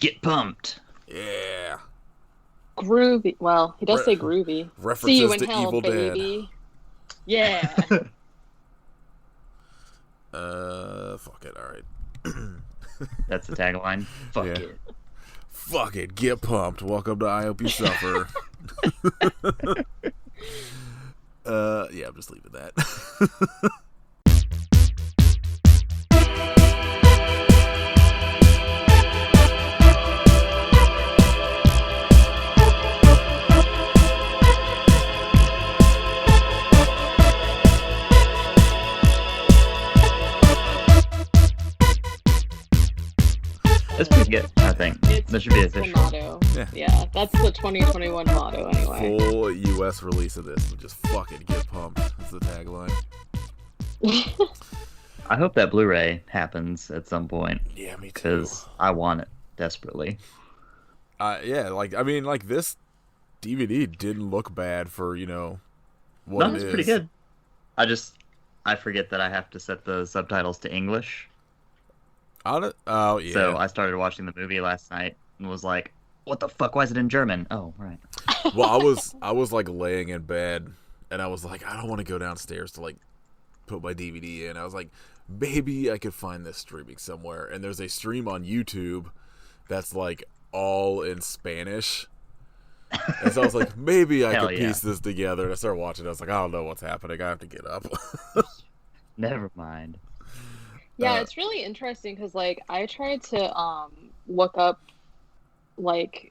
Get pumped. Yeah. Groovy. Well, he does say groovy. See you References in to hell, Evil baby. Yeah. Dead. Fuck it. All right. That's the tagline. Fuck it. Fuck it. Get pumped. Welcome to I Hope You Suffer. Yeah, I'm just leaving that. That's pretty good, I think. That should be official. Motto. Yeah, that's the 2021 motto anyway. Full US release of this. Just fuck it, get pumped. That's the tagline. I hope that Blu-ray happens at some point. Yeah, me too. Because I want it desperately. Yeah, like this DVD didn't look bad for, what it is. No, it's pretty good. I forget that I have to set the subtitles to English. Oh, yeah. So I started watching the movie last night and was like, what the fuck? Why is it in German? Oh, right. Well, I was like laying in bed and I was like, I don't want to go downstairs to like put my DVD in. I was like, maybe I could find this streaming somewhere. And there's a stream on YouTube that's like all in Spanish. And so I was like, maybe I could piece this together. And I started watching. I was like, I don't know what's happening. I have to get up. Never mind. Yeah, it's really interesting because, like, I tried to look up, like,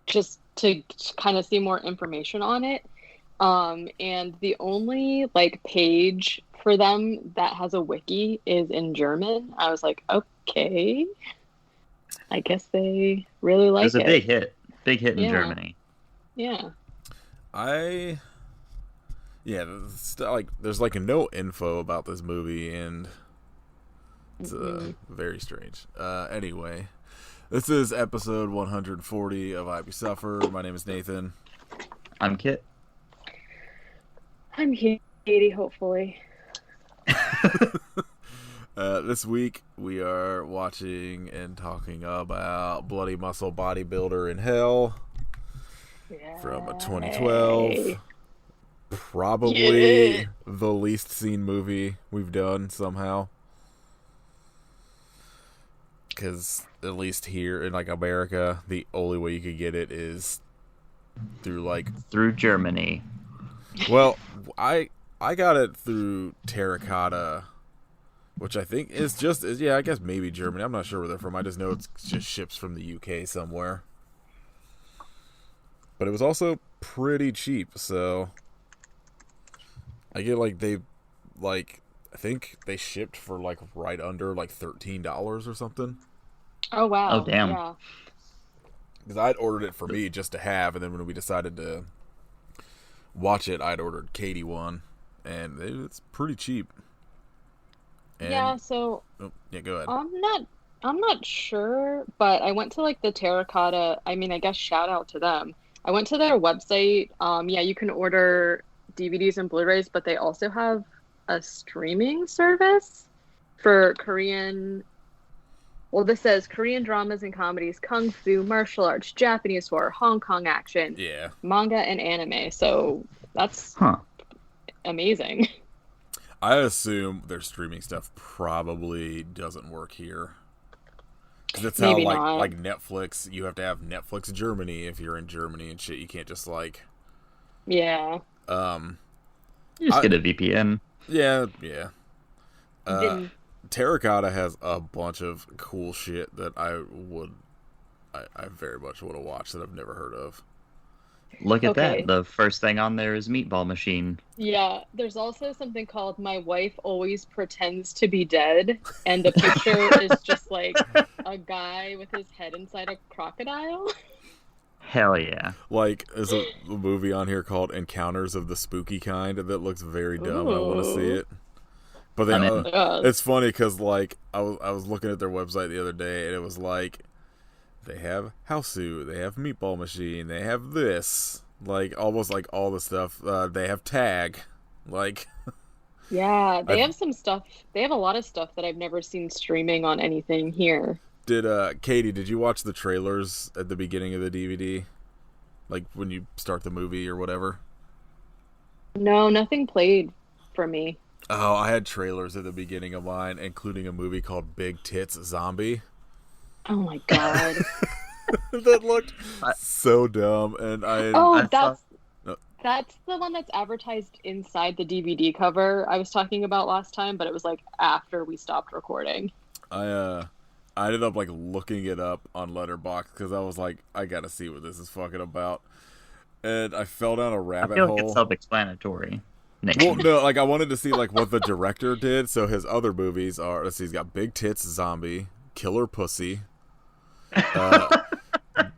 just to kind of see more information on it. And the only, like, page for them that has a wiki is in German. I was like, okay. I guess they really like it. It was a big hit in Germany. Yeah. There's like no info about this movie, and it's very strange. Anyway, this is episode 140 of I Be Suffer. My name is Nathan. I'm Kit. I'm Katie, hopefully. This week we are watching and talking about Bloody Muscle Bodybuilder in Hell from 2012. Probably the least seen movie we've done somehow. Because at least here in like America, the only way you could get it is through Germany. Well, I got it through Terracotta, which I think is I guess maybe Germany. I'm not sure where they're from. I just know it's just ships from the UK somewhere. But it was also pretty cheap, so I get I think they shipped for like right under like $13 or something. Oh wow! Oh damn! Yeah. Because I'd ordered it for me just to have, and then when we decided to watch it, I'd ordered Katie one, and it's pretty cheap. And, yeah. So. Oh, yeah, go ahead. I'm not sure, but I went to like the Terracotta. I mean, I guess shout out to them. I went to their website. Yeah, you can order DVDs and Blu-rays, but they also have a streaming service for Korean. Well, this says Korean dramas and comedies, kung fu, martial arts, Japanese horror, Hong Kong action, manga, and anime. So that's amazing. I assume their streaming stuff probably doesn't work here. Because it's how, like Netflix, you have to have Netflix Germany if you're in Germany and shit. You can't just, like... Yeah. You just get a VPN. Yeah. Terracotta has a bunch of cool shit that I very much would have watched that I've never heard of. Look at that. The first thing on there is Meatball Machine. Yeah, there's also something called My Wife Always Pretends to Be Dead, and the picture is just like a guy with his head inside a crocodile. Hell yeah. Like, there's a movie on here called Encounters of the Spooky Kind that looks very dumb. I want to see it. But then it's funny because, like, I was looking at their website the other day, and it was like, they have Hausu, they have Meatball Machine, they have this, like, almost like all the stuff. They have Tag, like. Yeah, they have some stuff. They have a lot of stuff that I've never seen streaming on anything here. Katie, did you watch the trailers at the beginning of the DVD? Like when you start the movie or whatever? No, nothing played for me. Oh, I had trailers at the beginning of mine, including a movie called Big Tits Zombie. Oh my God. That looked I, so dumb, and Oh, I saw. that's the one that's advertised inside the DVD cover I was talking about last time, but it was like after we stopped recording. I ended up like looking it up on Letterboxd because I was like, I gotta see what this is fucking about, and I fell down a I rabbit feel like hole. it's self-explanatory. Nick. Well, no, like I wanted to see like what the director did. So his other movies are, let's see, he's got Big Tits Zombie, Killer Pussy,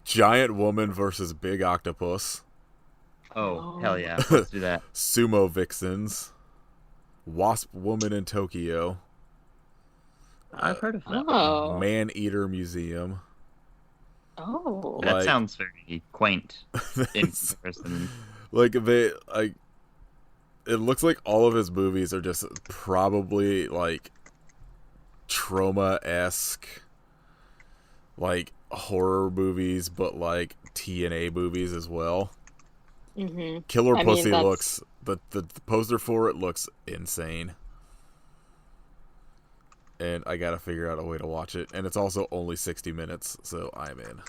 Giant Woman versus Big Octopus, Oh, hell yeah. Let's do that. Sumo Vixens, Wasp Woman in Tokyo, I've heard of that. Oh. Man Eater Museum. Oh. That like- sounds very quaint in comparison. Like they like, it looks like all of his movies are just probably like trauma-esque, like horror movies, but like TNA movies as well. Mm-hmm. Killer I mean, Pussy that's- looks, the poster for it looks insane. And I gotta figure out a way to watch it. And it's also only 60 minutes, so I'm in.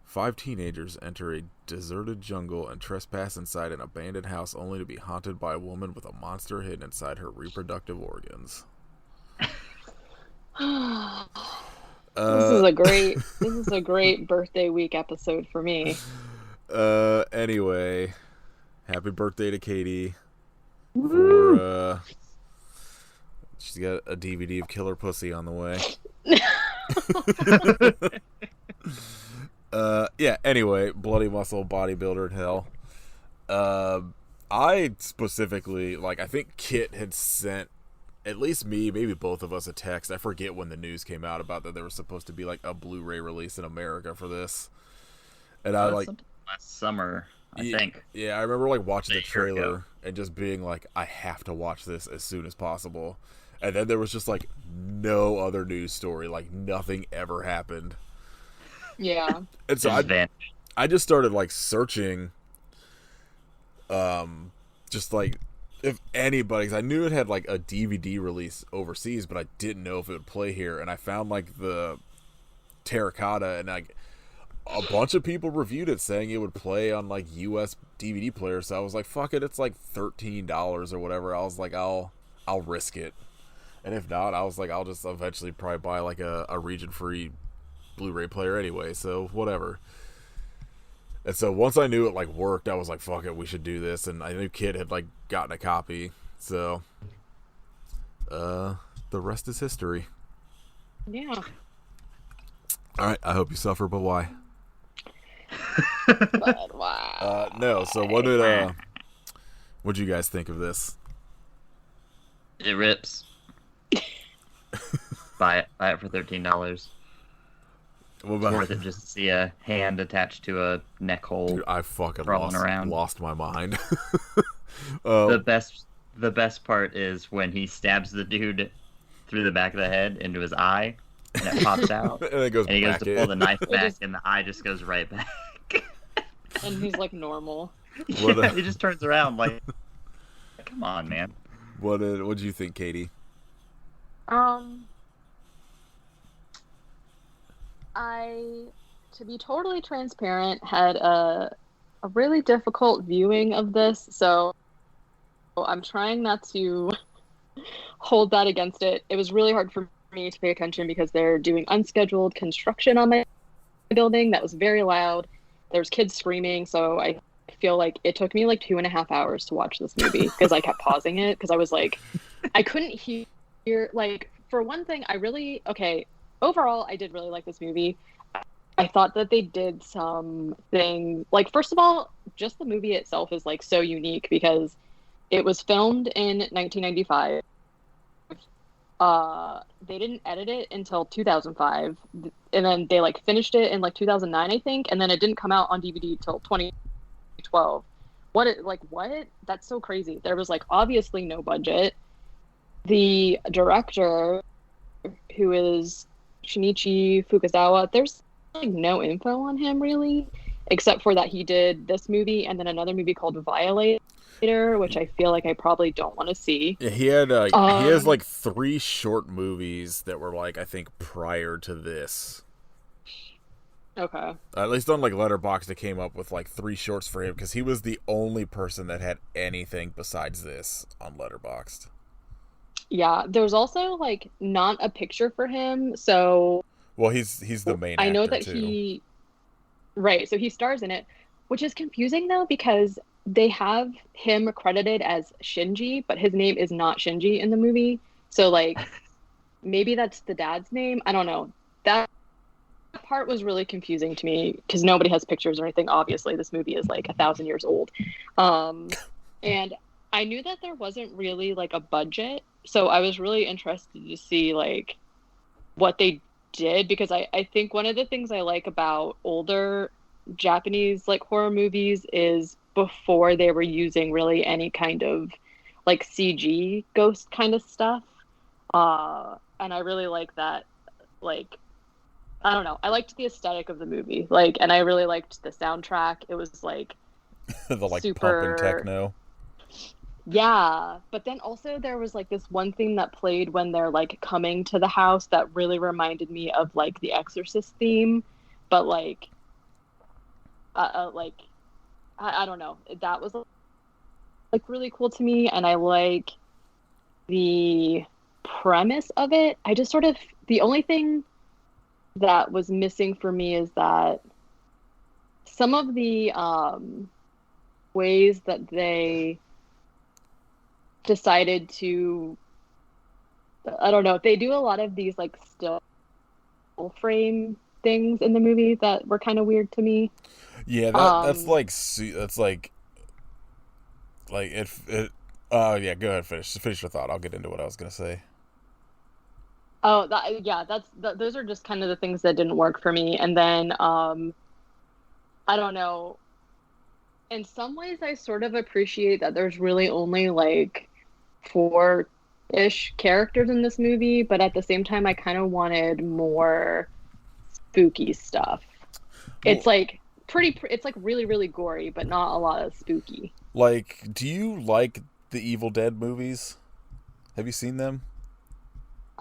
5 teenagers enter a deserted jungle and trespass inside an abandoned house only to be haunted by a woman with a monster hidden inside her reproductive organs. This is a great birthday week episode for me. Anyway, happy birthday to Katie. Woo! For, she's got a DVD of Killer Pussy on the way. Yeah, anyway, Bloody Muscle, Bodybuilder in Hell. I specifically, like, I think Kit had sent at least me, maybe both of us, a text. I forget when the news came out about that there was supposed to be like a Blu-ray release in America for this. And I like last summer, I think. Yeah, I remember like watching the A year ago. trailer and just being like, I have to watch this as soon as possible. And then there was just like no other news story, like nothing ever happened. Yeah. And so Just vanished. I just started like searching, just like if anybody, 'cause I knew it had like a DVD release overseas, but I didn't know if it would play here. And I found like the Terracotta, and like a bunch of people reviewed it saying it would play on like US DVD players. So I was like, fuck it, it's like $13 or whatever. I was like, I'll risk it. And if not, I was like, I'll just eventually probably buy like a region-free Blu-ray player anyway, so whatever. And so once I knew it like worked, I was like, fuck it, we should do this. And I knew Kid had like gotten a copy, so the rest is history. Yeah. Alright, I hope you suffer, but why? But wow. No, so what'd you guys think of this? It rips. Buy it for $13. What It's worth it just to see a hand attached to a neck hole. Dude, I fucking Crawling around. lost my mind. The best part is when he stabs the dude through the back of the head into his eye, and it pops out, and it goes and he goes back to pull in. the knife back, just- and the eye just goes right back. And he's like normal. What Yeah, he just turns around like, come on, man. What'd you think, Katie? I, to be totally transparent, had a really difficult viewing of this, so I'm trying not to hold that against it. It was really hard for me to pay attention because they're doing unscheduled construction on my building that was very loud. There's kids screaming, so I feel like it took me like 2.5 hours to watch this movie because I kept pausing it because I was like, I couldn't hear, like, for one thing, overall, I did really like this movie. I thought that they did something, like, first of all, just the movie itself is, like, so unique because it was filmed in 1995. They didn't edit it until 2005, and then they, like, finished it in, like, 2009, I think, and then it didn't come out on DVD till 2012. What? That's so crazy. There was, like, obviously no budget. The director who is Shinichi Fukazawa. There's like no info on him really, except for that he did this movie and then another movie called Violator, which I feel like I probably don't want to see. Yeah, he has like 3 short movies that were like I think prior to this. Okay. At least on like Letterboxd, it came up with like 3 shorts for him because he was the only person that had anything besides this on Letterboxd. Yeah, there's also like not a picture for him, so well, he's the main. I know that too. Right, so he stars in it, which is confusing though because they have him credited as Shinji, but his name is not Shinji in the movie. So like maybe that's the dad's name. I don't know. That part was really confusing to me because nobody has pictures or anything. Obviously, this movie is like 1,000 years old. And I knew that there wasn't really like a budget, so I was really interested to see like what they did because I think one of the things I like about older Japanese like horror movies is before they were using really any kind of like CG ghost kind of stuff. And I really like that. Like, I don't know. I liked the aesthetic of the movie. Like, and I really liked the soundtrack. It was like the like super pumping techno. Yeah, but then also there was like this one thing that played when they're like coming to the house that really reminded me of like the Exorcist theme, but like I don't know. That was like really cool to me, and I like the premise of it. I just sort of the only thing that was missing for me is that some of the ways that they decided to, I don't know, they do a lot of these like still frame things in the movie that were kind of weird to me. Yeah, that's like it. Yeah, go ahead, finish your thought. I'll get into what I was gonna say. Oh, those are just kind of the things that didn't work for me. And then I don't know. In some ways, I sort of appreciate that there's really only like 4-ish characters in this movie, but at the same time, I kind of wanted more spooky stuff. Well, it's like it's like really, really gory, but not a lot of spooky. Like, do you like the Evil Dead movies? Have you seen them?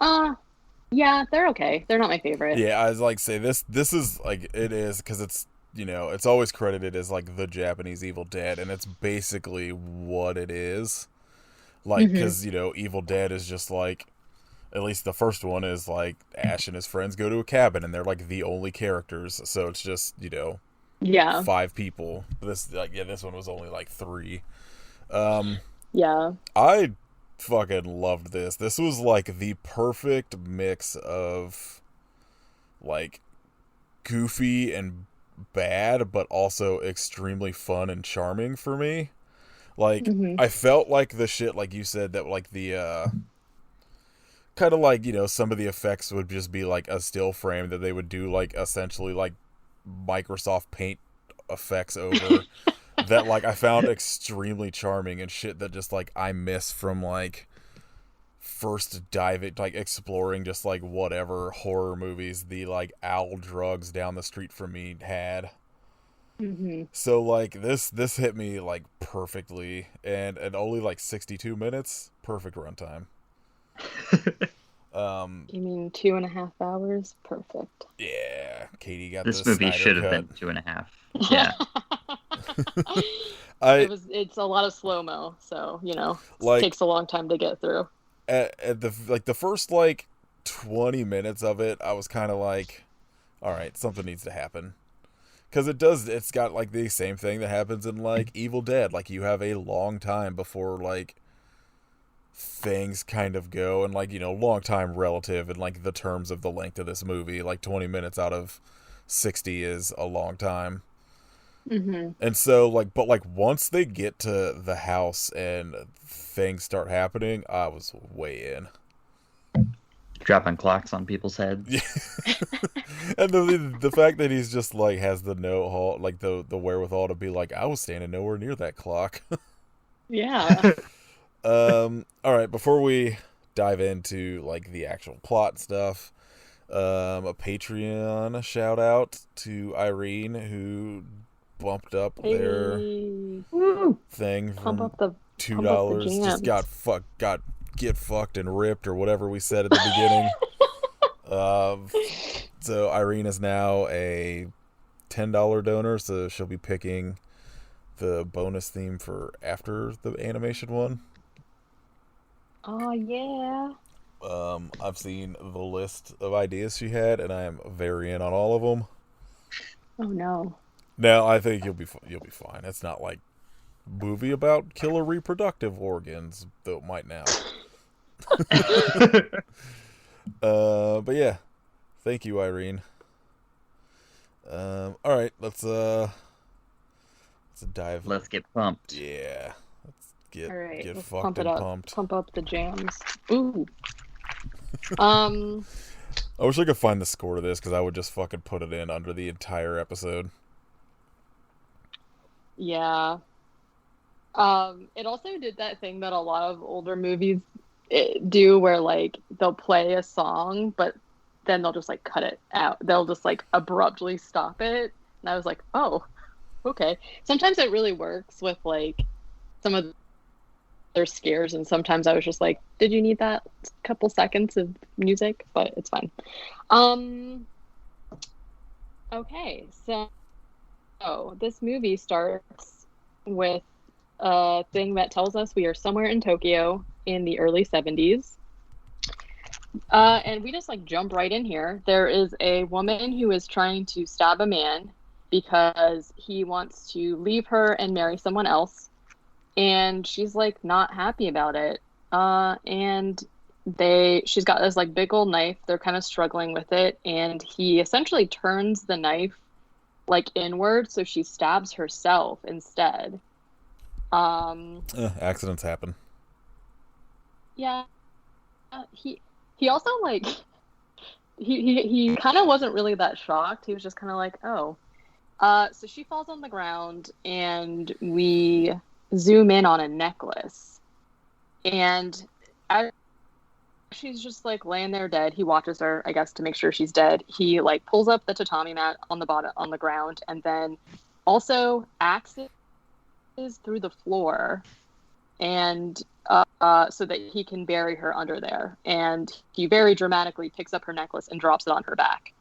Yeah, they're okay. They're not my favorite. Yeah, I was like, say this is like it is because it's, you know, it's always credited as like the Japanese Evil Dead, and it's basically what it is. Like, because, you know, Evil Dead is just like, at least the first one is like Ash and his friends go to a cabin and they're like the only characters. So it's just, you know, 5 people. This one was only like 3. Yeah. I fucking loved this. This was like the perfect mix of like goofy and bad, but also extremely fun and charming for me. Like, I felt like the shit, like you said, that like the kind of like, you know, some of the effects would just be like a still frame that they would do like essentially like Microsoft Paint effects over that like I found extremely charming and shit that just like I miss from like first diving, like exploring just like whatever horror movies the like owl drugs down the street from me had. So like this hit me like perfectly, and only like 62 minutes, perfect runtime. You mean 2.5 hours? Perfect. Yeah, Katie got this movie Snyder should have cut. been 2.5. Yeah. It's a lot of slow-mo, so you know, like, it takes a long time to get through. At the first like 20 minutes of it, I was kind of like, all right, something needs to happen. Because it's got like the same thing that happens in like Evil Dead. Like, you have a long time before like things kind of go, and like, you know, long time relative in like the terms of the length of this movie. Like 20 minutes out of 60 is a long time. And so like, but like once they get to the house and things start happening, I was way in. Dropping clocks on people's heads. And the fact that he's just like has the like the wherewithal to be like, I was standing nowhere near that clock. Yeah. All right, before we dive into like the actual plot stuff. A Patreon shout out to Irene, who bumped up their thing from $2. Just get fucked and ripped, or whatever we said at the beginning. So Irene is now a $10 donor, so she'll be picking the bonus theme for after the animation one. Oh yeah. I've seen the list of ideas she had, and I am very in on all of them. Oh no. Now I think you'll be fine. It's not like movie about killer reproductive organs, though it might now. But yeah, thank you, Irene. All right, let's dive. Let's get pumped. Yeah, let's get let's fucked pump it and up. pumped. Pump up the jams. Ooh. I wish I could find the score to this, because I would just fucking put it in under the entire episode. Yeah. It also did that thing that a lot of older movies do, where like they'll play a song, but then they'll just like cut it out. They'll just like abruptly stop it. And I was like, oh, okay. Sometimes it really works with like some of their scares, and sometimes I was just like, did you need that couple seconds of music? But it's fine. Okay, so this movie starts with a thing that tells us we are somewhere in Tokyo in the early 70s. And we just like jump right in here. There is a woman who is trying to stab a man because he wants to leave her and marry someone else. And she's like not happy about it. And she's got this like big old knife. They're kind of struggling with it. And he essentially turns the knife like inward, so she stabs herself instead. Accidents happen. Yeah. He also like he kind of wasn't really that shocked. He was just kind of like, oh. So she falls on the ground, and we zoom in on a necklace. And as she's just like laying there dead, he watches her, I guess, to make sure she's dead. He like pulls up the tatami mat on the ground, and then also axes through the floor, and so that he can bury her under there. And he very dramatically picks up her necklace and drops it on her back.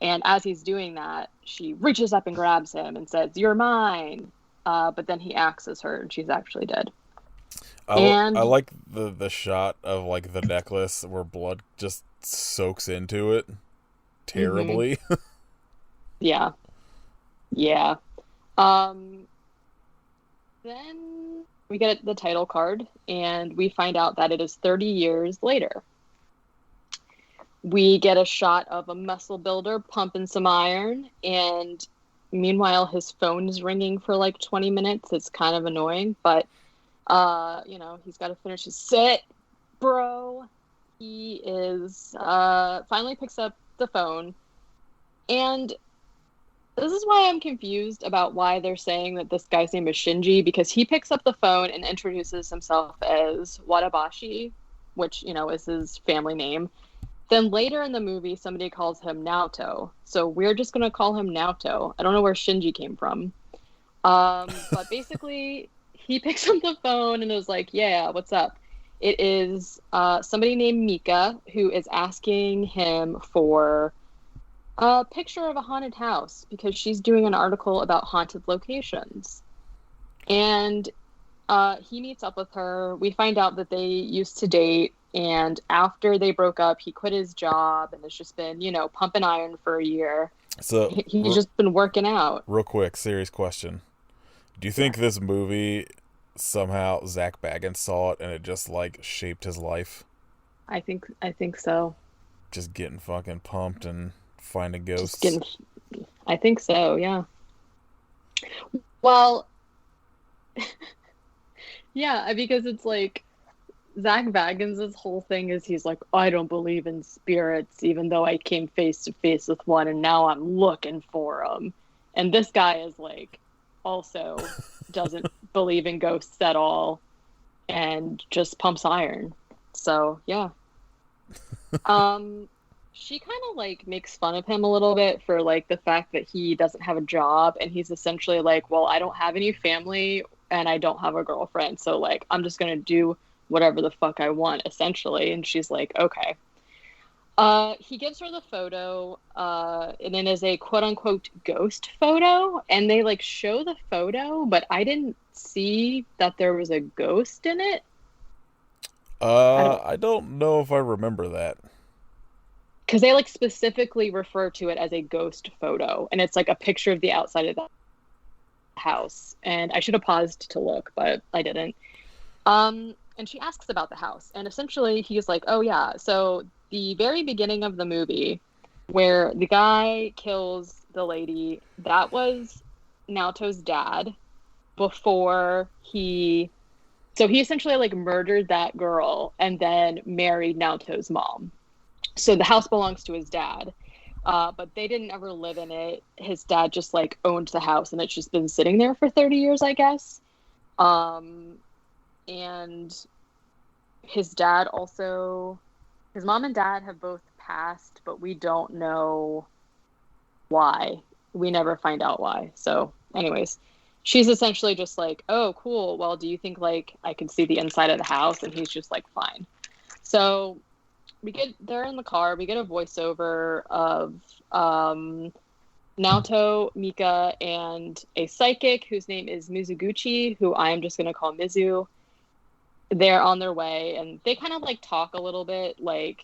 And as he's doing that, she reaches up and grabs him and says, "You're mine." But then he axes her, and she's actually dead. I like the shot of like the necklace where blood just soaks into it terribly. Mm-hmm. Yeah. Then we get the title card, and we find out that it is 30 years later. We get a shot of a muscle builder pumping some iron, and meanwhile his phone is ringing for like 20 minutes. It's kind of annoying, but he's got to finish his set, bro. He is finally picks up the phone, and this is why I'm confused about why they're saying that this guy's name is Shinji, because he picks up the phone and introduces himself as Watabashi, which, is his family name. Then later in the movie, somebody calls him Naoto. So we're just going to call him Naoto. I don't know where Shinji came from. But basically, he picks up the phone and is like, yeah, what's up? It is somebody named Mika who is asking him for a picture of a haunted house because she's doing an article about haunted locations. And he meets up with her. We find out that they used to date. And after they broke up, he quit his job and has just been, pumping iron for a year. So he's just been working out. Real quick, serious question. Do you think this movie somehow Zach Baggins saw it and it just like shaped his life? I think so. Just getting fucking pumped and finding ghosts. I think so, yeah. Well, yeah, because it's like Zach Baggins' whole thing is he's like, I don't believe in spirits, even though I came face to face with one and now I'm looking for them. And this guy is like, also doesn't believe in ghosts at all and just pumps iron. So yeah. She kind of like makes fun of him a little bit for like the fact that he doesn't have a job, and he's essentially like, well, I don't have any family and I don't have a girlfriend, so like I'm just gonna do whatever the fuck I want, essentially. And she's like, okay. He gives her the photo, and it is a quote unquote ghost photo, and they like show the photo, but I didn't see that there was a ghost in it. I don't know if I remember that. Because they like specifically refer to it as a ghost photo, and it's like a picture of the outside of the house. And I should have paused to look, but I didn't. And she asks about the house, and essentially he's like, oh yeah, so the very beginning of the movie where the guy kills the lady, that was Naoto's dad before he essentially like murdered that girl and then married Naoto's mom. So the house belongs to his dad, but they didn't ever live in it. His dad just like owned the house, and it's just been sitting there for 30 years, I guess. And his dad also, his mom and dad have both passed, but we don't know why. We never find out why. So anyways, she's essentially just like, oh, cool. Well, do you think like I can see the inside of the house? And he's just like, fine. So they're in the car. We get a voiceover of Naoto, Mika, and a psychic whose name is Mizuguchi, who I am just going to call Mizu. They're on their way, and they kind of like talk a little bit. Like,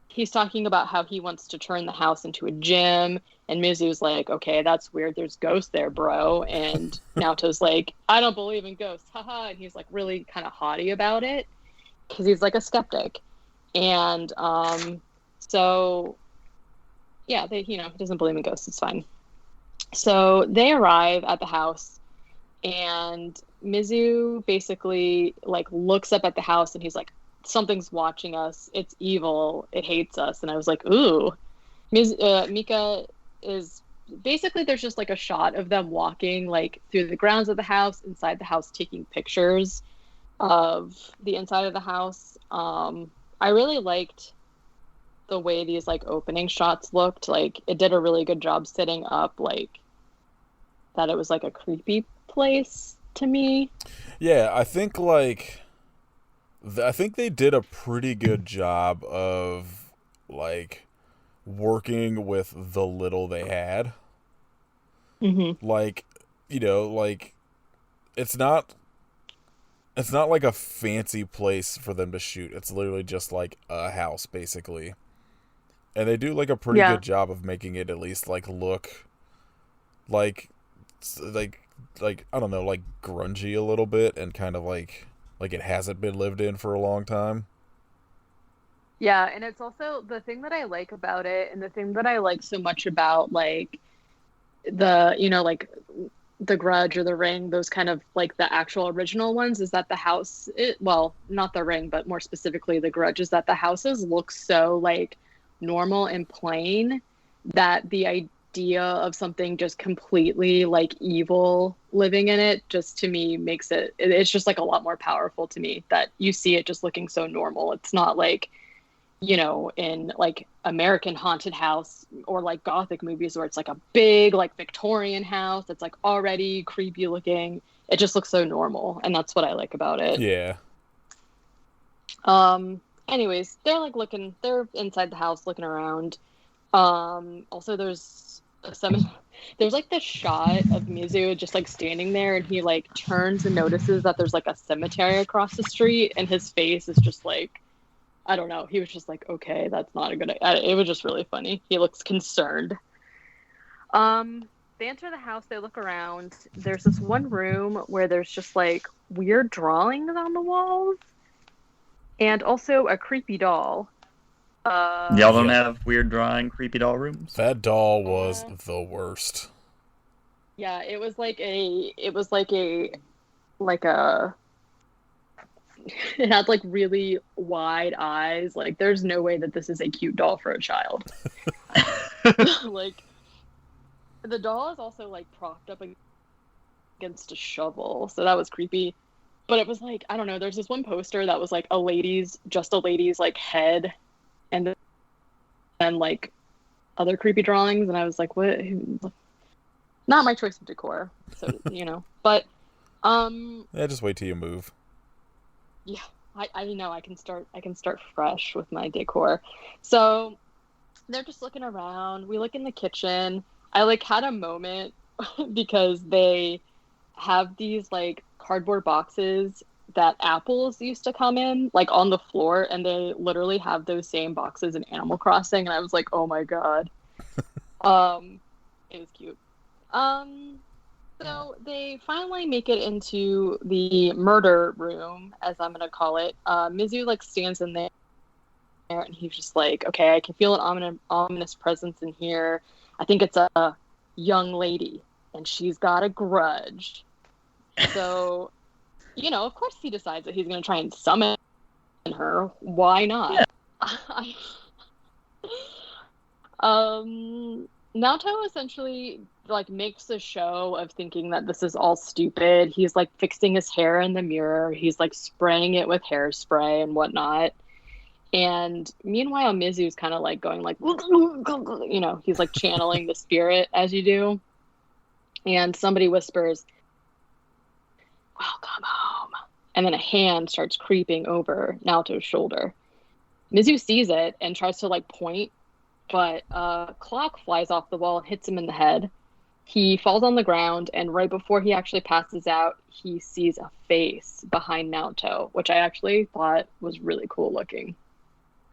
he's talking about how he wants to turn the house into a gym, and Mizu's like, okay, that's weird. There's ghosts there, bro. And Naoto's like, I don't believe in ghosts, haha. And he's like really kind of haughty about it because he's like a skeptic. And so yeah, he doesn't believe in ghosts. It's fine. So they arrive at the house, and Mizu basically like looks up at the house, and he's like, something's watching us. It's evil. It hates us. And I was like, ooh. Mika is basically, there's just like a shot of them walking like through the grounds of the house, inside the house, taking pictures of the inside of the house. I really liked the way these like opening shots looked. Like, it did a really good job setting up like that it was like a creepy place to me. Yeah, I think they did a pretty good job of like working with the little they had. Mm-hmm. Like, like it's not like a fancy place for them to shoot. It's literally just like a house, basically. And they do like a pretty good job of making it at least like look like I don't know, like grungy a little bit, and kind of like it hasn't been lived in for a long time. Yeah, and it's also the thing that I like about it, and the thing that I like so much about like the, like The Grudge or The Ring, those kind of like the actual original ones, is that the house, well, not The Ring, but more specifically The Grudge, is that the houses look so like normal and plain that the idea of something just completely like evil living in it just to me makes it's just like a lot more powerful to me, that you see it just looking so normal. It's not like, in like American haunted house or like Gothic movies where it's like a big like Victorian house that's like already creepy looking. It just looks so normal, and that's what I like about it. Yeah. Anyways, they're inside the house looking around. Also there's like this shot of Mizu just like standing there, and he like turns and notices that there's like a cemetery across the street, and his face is just like, I don't know. He was just like, okay, that's not a good idea. It was just really funny. He looks concerned. They enter the house. They look around. There's this one room where there's just like weird drawings on the walls, and also a creepy doll. Y'all don't have weird drawing creepy doll rooms? That doll was the worst. Yeah, it was like it had like really wide eyes. Like, there's no way that this is a cute doll for a child. Like, the doll is also like propped up against a shovel, so that was creepy. But it was like, I don't know, there's this one poster that was like just a lady's like head, and then like other creepy drawings, and I was like, what? Not my choice of decor, so But yeah, just wait till you move. yeah, I know I can start fresh with my decor. So they're just looking around. We look in the kitchen. I like had a moment because they have these like cardboard boxes that apples used to come in, like on the floor, and they literally have those same boxes in Animal Crossing, and I was like, oh my god. It was cute. So they finally make it into the murder room, as I'm gonna call it. Mizu like stands in there, and he's just like, okay, I can feel an ominous presence in here. I think it's a young lady, and she's got a grudge. So, of course he decides that he's gonna try and summon her. Why not? Naoto essentially like makes a show of thinking that this is all stupid. He's like fixing his hair in the mirror. He's like spraying it with hairspray and whatnot. And meanwhile, Mizu's kind of like going like, he's like channeling the spirit as you do. And somebody whispers, "Welcome home." And then a hand starts creeping over Naoto's shoulder. Mizu sees it and tries to like point, but a clock flies off the wall and hits him in the head. He falls on the ground, and right before he actually passes out, he sees a face behind Naoto, which I actually thought was really cool looking.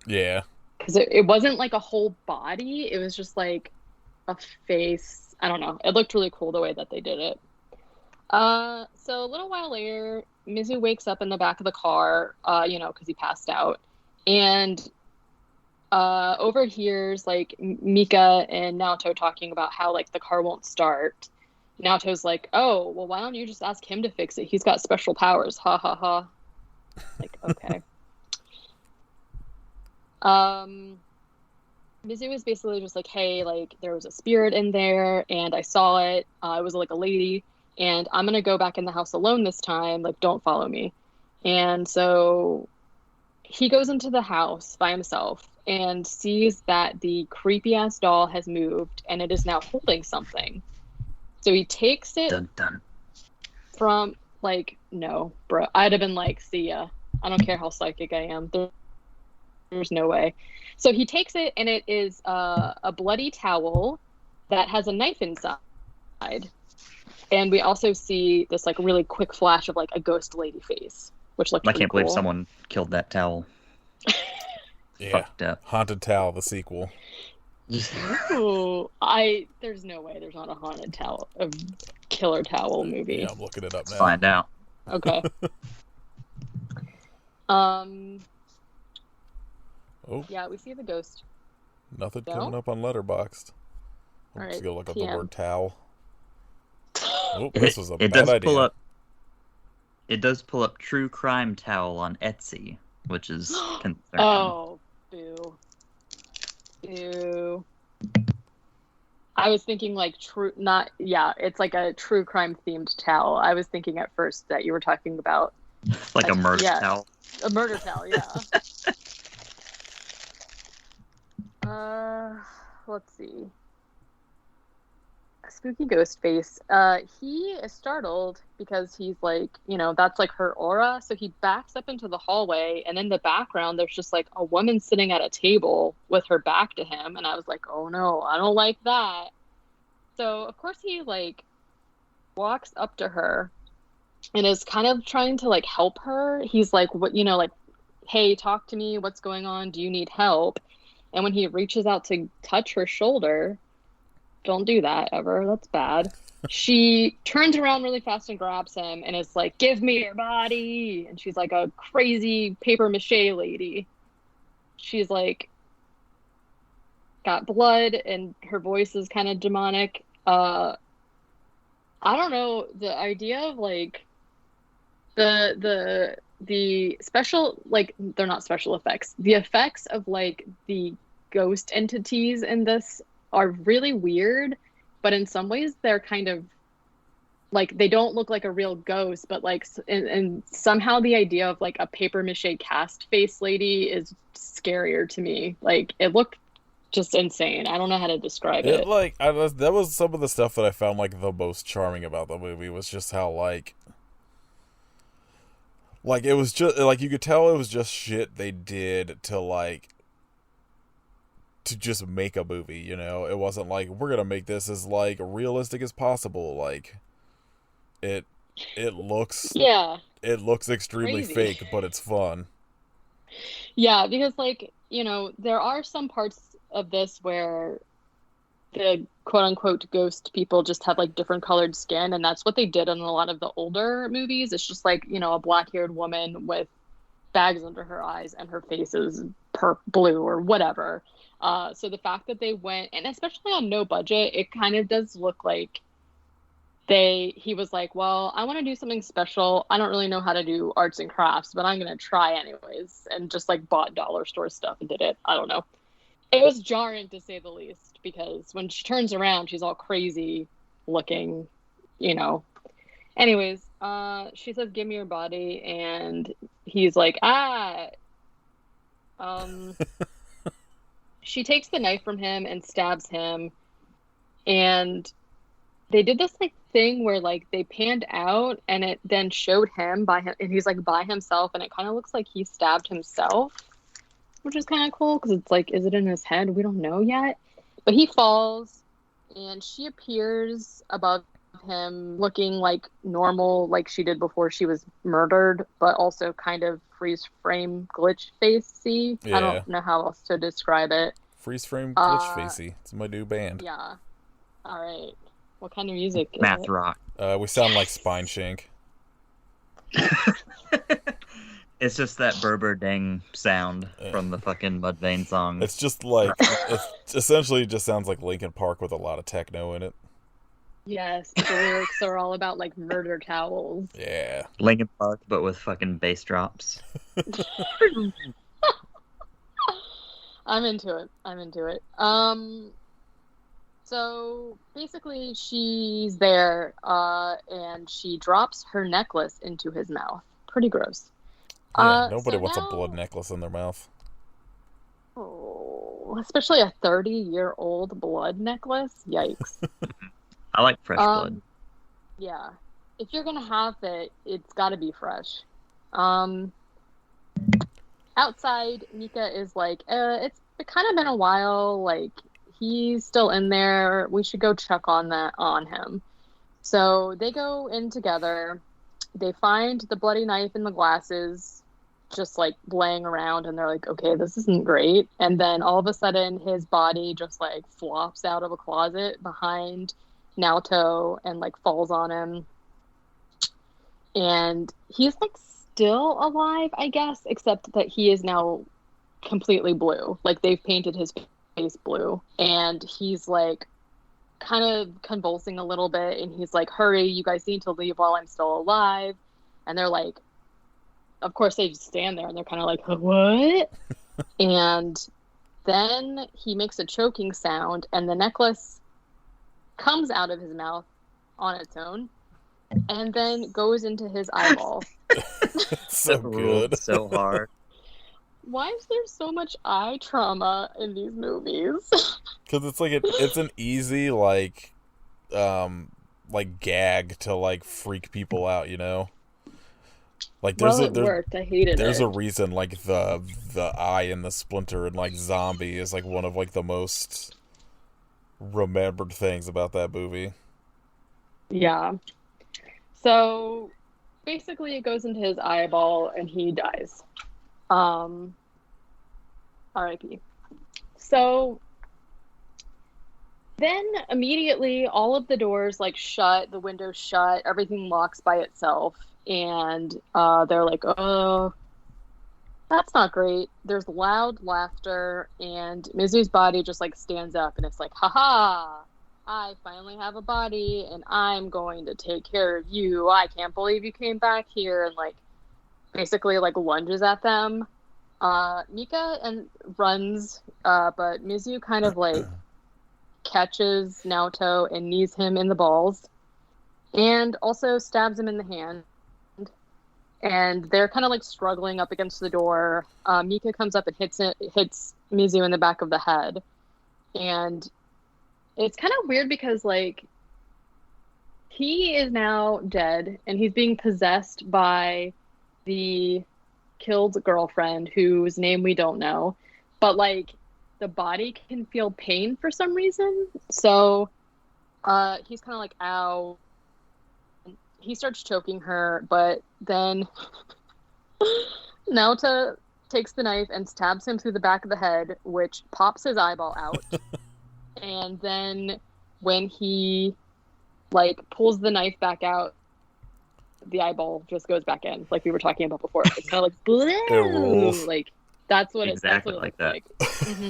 Yeah. Because it wasn't like a whole body, it was just like a face. I don't know. It looked really cool the way that they did it. So a little while later, Mizu wakes up in the back of the car, because he passed out. And overhears like Mika and Naoto talking about how like the car won't start. Naoto's like, "Oh, well, why don't you just ask him to fix it? He's got special powers." Ha ha ha. Like, okay. Mizu is basically just like, "Hey, like there was a spirit in there, and I saw it. It was like a lady, and I'm gonna go back in the house alone this time. Like, don't follow me." And so he goes into the house by himself and sees that the creepy ass doll has moved and it is now holding something. So he takes it from like, no, bro. I'd have been like, see ya. I don't care how psychic I am. There's no way. So he takes it, and it is a bloody towel that has a knife inside. And we also see this like really quick flash of like a ghost lady face, which looked I can't cool. believe someone killed that towel. Yeah. Fucked up. Haunted Towel, the sequel. Ooh, there's no way there's not a haunted towel, a killer towel movie. Yeah, I'm looking it up now. Let's find out. Okay. Oh. Yeah, we see the ghost. Nothing coming up on Letterboxd. I'm just gonna look up the word towel. Oh, this was a bad idea. It does pull up true crime towel on Etsy, which is concerning. Oh, boo. Ew. I was thinking like it's like a true crime themed towel. I was thinking at first that you were talking about like a murder towel. A murder towel, yeah. Let's see. A spooky ghost face. He is startled because he's like, that's like her aura. So he backs up into the hallway, and in the background, there's just like a woman sitting at a table with her back to him. And I was like, oh no, I don't like that. So of course he like walks up to her and is kind of trying to like help her. He's like, what, like, hey, talk to me. What's going on? Do you need help? And when he reaches out to touch her shoulder, don't do that ever. That's bad. She turns around really fast and grabs him and is like, give me your body. And she's like a crazy paper mache lady. She's like got blood and her voice is kind of demonic. I don't know, the idea of like the special, like, they're not special effects. The effects of like the ghost entities in this are really weird, but in some ways they're kind of like they don't look like a real ghost, but like and somehow the idea of like a paper mache cast face lady is scarier to me. Like it looked just insane. I don't know how to describe it. Like that was some of the stuff that I found like the most charming about the movie, was just how like it was just like you could tell it was just shit they did to just make a movie, you know? It wasn't like, we're gonna make this as like realistic as possible. Like it looks extremely Crazy. fake, but it's fun. Yeah, because like, you know, there are some parts of this where the quote unquote ghost people just have like different colored skin, and that's what they did in a lot of the older movies. It's just like, you know, a black-haired woman with bags under her eyes and her face is blue or whatever. So the fact that they went, and especially on no budget, it kind of does look like he was like, well, I want to do something special. I don't really know how to do arts and crafts, but I'm going to try anyways. And just like bought dollar store stuff and did it. I don't know. It was jarring to say the least, because when she turns around, she's all crazy looking, you know. Anyways, she says, give me your body. And he's like, she takes the knife from him and stabs him. And they did this like thing where like they panned out and it then showed him and he's like by himself, and it kind of looks like he stabbed himself, which is kind of cool because it's like, is it in his head? We don't know yet. But he falls and she appears above him looking like normal, like she did before she was murdered, but also kind of freeze frame glitch facey. Yeah. I don't know how else to describe it. Freeze frame glitch facey. It's my new band. Yeah. All right. What kind of music is Math it? rock. We sound like Spine Shank. It's just that Berber Dang sound from the fucking Mudvayne song. It's just like, it essentially just sounds like Linkin Park with a lot of techno in it. Yes, the lyrics are all about like murder towels. Yeah. Linkin Park, but with fucking bass drops. I'm into it. So basically she's there, and she drops her necklace into his mouth. Pretty gross. Yeah, nobody wants a blood necklace in their mouth. Oh, especially a 30-year-old blood necklace. Yikes. I like fresh blood. Yeah. If you're gonna have it, it's gotta be fresh. Outside, Mika is like, it's kind of been a while, like, he's still in there. We should go check on him. So they go in together. They find the bloody knife in the glasses just like laying around, and they're like, okay, this isn't great. And then all of a sudden his body just like flops out of a closet behind Naoto and like falls on him. And he's like still alive, I guess, except that he is now completely blue. Like they've painted his face blue, and he's like kind of convulsing a little bit, and he's like, hurry, you guys need to leave while I'm still alive. And they're like, of course they just stand there and they're kind of like, what? And then he makes a choking sound, and the necklace comes out of his mouth on its own and then goes into his eyeball. So good. So hard. Why is there so much eye trauma in these movies? Because it's like it's an easy like gag to like freak people out, you know. Like it worked. I hated it. There's a reason like the eye and the splinter and like zombie is like one of like the most remembered things about that movie. Yeah. So basically it goes into his eyeball and he dies. R.I.P. So then immediately all of the doors like shut, the windows shut, everything locks by itself, and they're like, oh, that's not great. There's loud laughter, and Mizu's body just like stands up, and it's like, haha, I finally have a body, and I'm going to take care of you. I can't believe you came back here, and like basically like lunges at them. Mika runs, but Mizu kind of like catches Naoto and knees him in the balls. and also stabs him in the hand. And they're kind of like struggling up against the door. Mika comes up and hits Mizu in the back of the head. And it's kind of weird because like he is now dead and he's being possessed by the killed girlfriend whose name we don't know. But like the body can feel pain for some reason. So he's kind of like, ow. He starts choking her, but then Naota takes the knife and stabs him through the back of the head, which pops his eyeball out. And then when he like pulls the knife back out, the eyeball just goes back in, like we were talking about before. It's kind of like blue. Like that's what exactly it like looks that. like. Mm-hmm.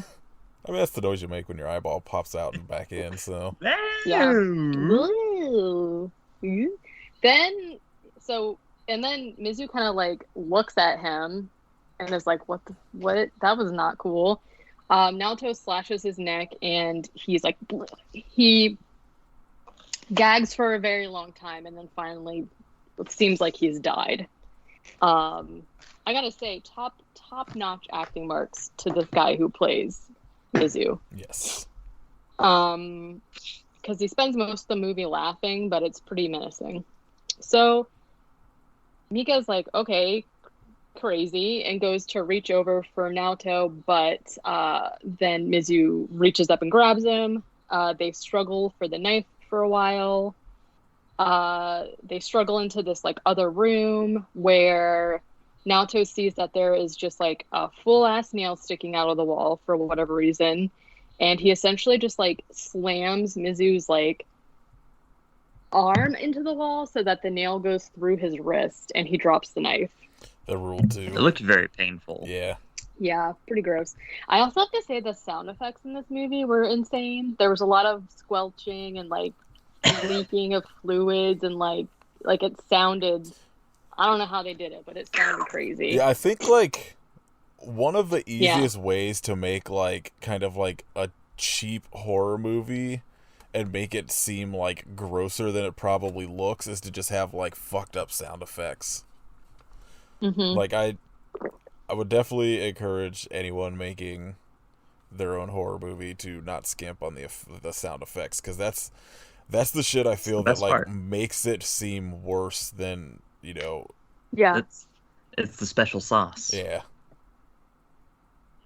I mean, that's the noise you make when your eyeball pops out and back in. So yeah. Blue. Then Mizu kind of like looks at him and is like, what? That was not cool. Naoto slashes his neck and he's like, he gags for a very long time and then finally it seems like he's died. I gotta say, top-notch acting marks to this guy who plays Mizu. yes. Because he spends most of the movie laughing, but it's pretty menacing. So Mika's like, okay, crazy, and goes to reach over for Naoto, but then Mizu reaches up and grabs him. They struggle for the knife for a while. They struggle into this like other room where Naoto sees that there is just like a full-ass nail sticking out of the wall for whatever reason. And he essentially just like slams Mizu's like arm into the wall so that the nail goes through his wrist and he drops the knife. The rule too. It looked very painful. Yeah. Yeah, pretty gross. I also have to say the sound effects in this movie were insane. There was a lot of squelching and like leaking of fluids and like it sounded, I don't know how they did it, but it sounded crazy. Yeah, I think like one of the easiest ways to make like kind of like a cheap horror movie and make it seem like grosser than it probably looks is to just have like fucked up sound effects. Mm-hmm. Like I would definitely encourage anyone making their own horror movie to not skimp on the sound effects, because that's the shit I feel that like makes it seem worse than, you know. Yeah. It's the special sauce. Yeah.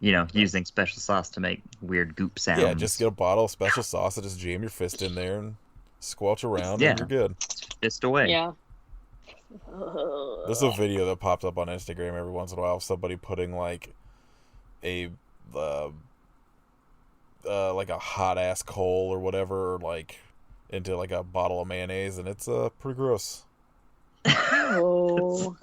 You know, using special sauce to make weird goop sounds. Yeah, just get a bottle of special sauce and just jam your fist in there and squelch around and you're good. Fist away. Yeah. There's a video that pops up on Instagram every once in a while of somebody putting like a like a hot ass coal or whatever, like into like a bottle of mayonnaise, and it's pretty gross. Oh.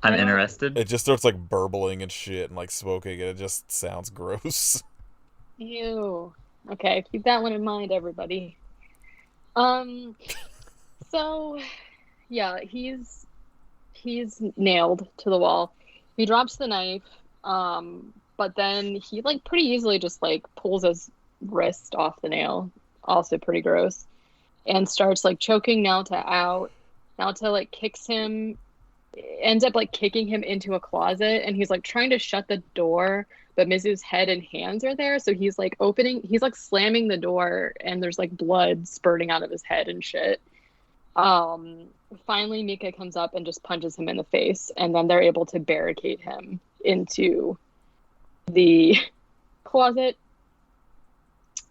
I'm interested. It just starts like burbling and shit and like smoking, and it just sounds gross. Ew. Okay, keep that one in mind, everybody. So, yeah, he's nailed to the wall. He drops the knife, but then he like pretty easily just like pulls his wrist off the nail, also pretty gross, and starts like choking Naota out. Naota like ends up like kicking him into a closet, and he's like trying to shut the door, but Mizu's head and hands are there, so he's like slamming the door, and there's like blood spurting out of his head and shit. Finally Mika comes up and just punches him in the face, and then they're able to barricade him into the closet.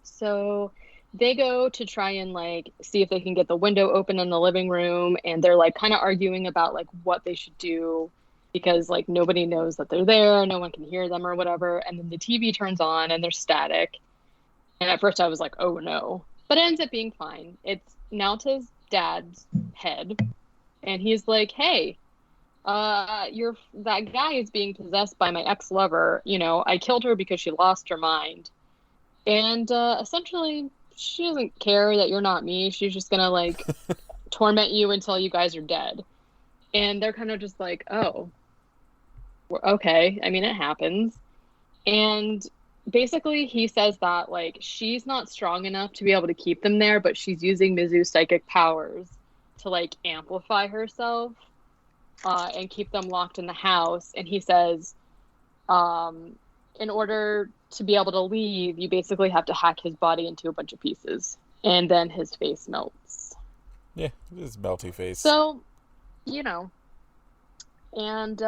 So they go to try and like see if they can get the window open in the living room, and they're like kind of arguing about like what they should do, because like nobody knows that they're there, no one can hear them or whatever. And then the TV turns on and there's static, and at first I was like, oh no, but it ends up being fine. It's Naota's dad's head, and he's like, hey, that guy is being possessed by my ex-lover. You know, I killed her because she lost her mind, and essentially she doesn't care that you're not me. She's just gonna like torment you until you guys are dead. And they're kind of just like, oh, okay, I mean, it happens. And basically he says that like she's not strong enough to be able to keep them there, but she's using Mizu's psychic powers to like amplify herself and keep them locked in the house. And he says, in order to be able to leave, you basically have to hack his body into a bunch of pieces, and then his face melts. Yeah, his melty face. So, you know, and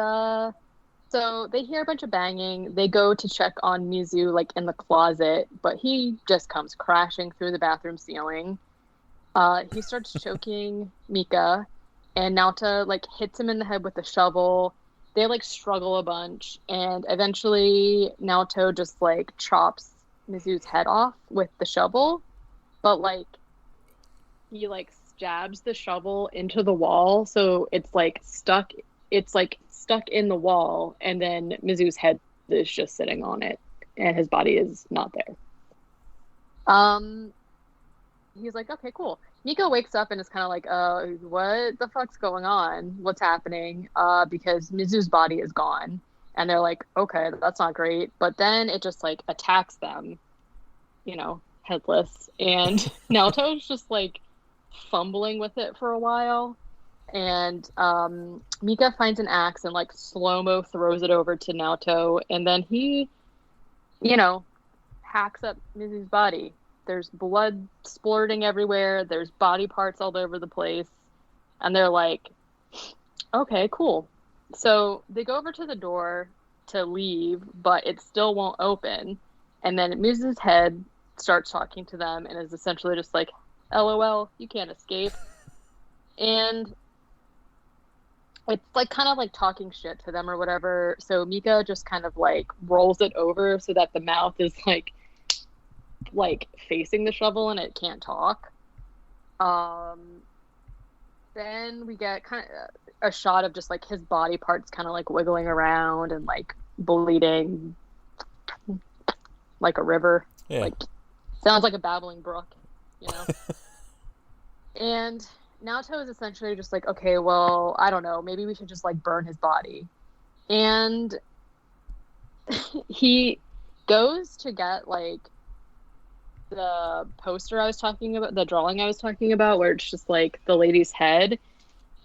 so they hear a bunch of banging. They go to check on Mizu, like in the closet, but he just comes crashing through the bathroom ceiling. He starts choking Mika, and Naota like hits him in the head with a shovel. They like struggle a bunch, and eventually Naoto just like chops Mizu's head off with the shovel, but like he like stabs the shovel into the wall, so it's like stuck. It's like stuck in the wall, and then Mizu's head is just sitting on it, and his body is not there. He's like, okay, cool. Nico wakes up and is kind of like, what the fuck's going on? What's happening? Because Mizu's body is gone. And they're like, okay, that's not great. But then it just like attacks them, you know, headless. And Naoto's just like fumbling with it for a while. And Mika finds an axe and like slow-mo throws it over to Naoto. And then he, you know, hacks up Mizu's body. There's blood splurting everywhere. There's body parts all over the place. And they're like, okay, cool. So they go over to the door to leave, but it still won't open. And then Mizu's head starts talking to them and is essentially just like, LOL, you can't escape. And it's like kind of like talking shit to them or whatever. So Mika just kind of like rolls it over so that the mouth is like facing the shovel and it can't talk. Then we get kind of a shot of just like his body parts kind of like wiggling around and like bleeding like a river. Yeah. Like sounds like a babbling brook, you know. And Naoto is essentially just like, okay, well, I don't know, maybe we should just like burn his body. And he goes to get like the poster I was talking about, the drawing I was talking about, where it's just like the lady's head,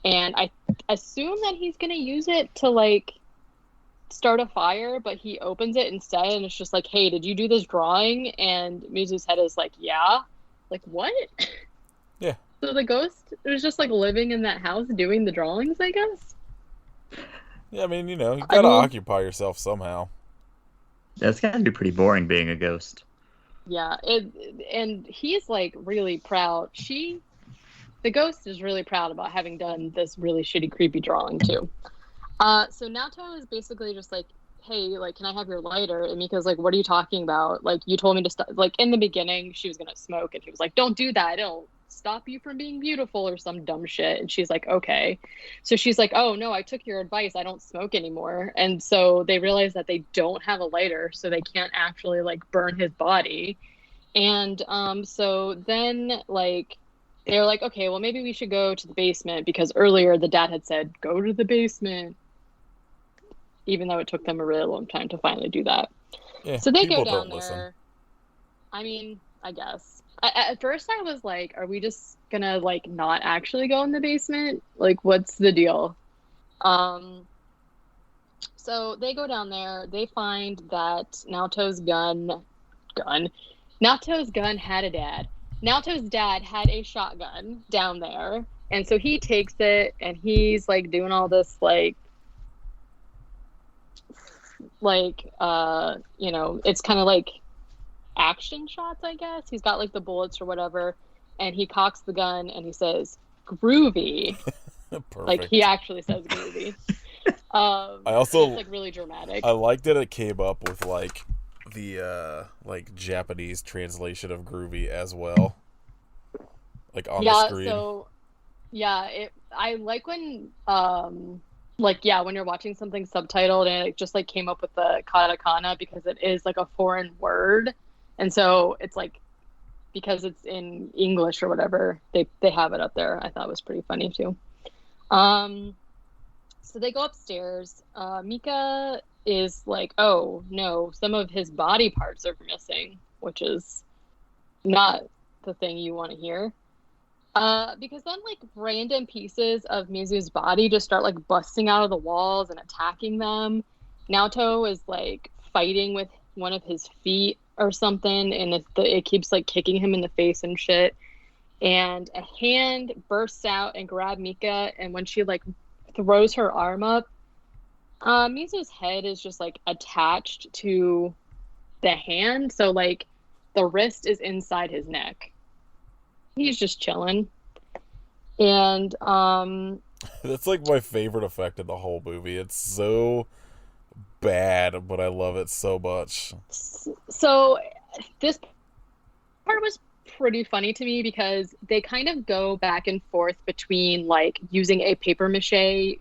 and I assume that he's gonna use it to like start a fire, but he opens it instead and it's just like, hey, did you do this drawing? And Mizu's head is like, yeah. Like, what? Yeah. So the ghost was just like living in that house doing the drawings, I guess. Yeah, I mean, you know, you gotta occupy yourself somehow. That's gotta be pretty boring being a ghost. Yeah, and he's like really proud. The ghost is really proud about having done this really shitty, creepy drawing too. So Naoto is basically just like, hey, like, can I have your lighter? And Mika's like, what are you talking about? Like, you told me to stop. Like, in the beginning, she was gonna smoke, and he was like, don't do that. It'll stop you from being beautiful or some dumb shit. And she's like, okay. So she's like, oh no, I took your advice. I don't smoke anymore. And so they realize that they don't have a lighter, so they can't actually like burn his body. And so then like they're like, okay, well maybe we should go to the basement, because earlier the dad had said go to the basement, even though it took them a really long time to finally do that. Yeah, so they go don't down there. Listen. I mean, I guess. At first I was like, are we just gonna like not actually go in the basement? Like, what's the deal? So they go down there. They find that Naoto's gun had a dad. Naoto's dad had a shotgun down there. And so he takes it and he's like doing all this like, you know, it's kind of like action shots, I guess. He's got like the bullets or whatever, and he cocks the gun and he says groovy. Like he actually says groovy. I also it's like really dramatic. I liked that it came up with like the like Japanese translation of groovy as well, like on the screen. So I like when when you're watching something subtitled and it just like came up with the katakana, because it is like a foreign word. And so it's like, because it's in English or whatever, they have it up there. I thought it was pretty funny too. So they go upstairs. Mika is like, oh no, some of his body parts are missing, which is not the thing you want to hear. Because then like random pieces of Mizu's body just start like busting out of the walls and attacking them. Naoto is like fighting with one of his feet or something, and it keeps like kicking him in the face and shit. And a hand bursts out and grabs Mika, and when she like throws her arm up, Mizu's head is just like attached to the hand, so like the wrist is inside his neck. He's just chilling. And that's like my favorite effect of the whole movie. It's so bad, but I love it so much. So this part was pretty funny to me because they kind of go back and forth between like using a paper mache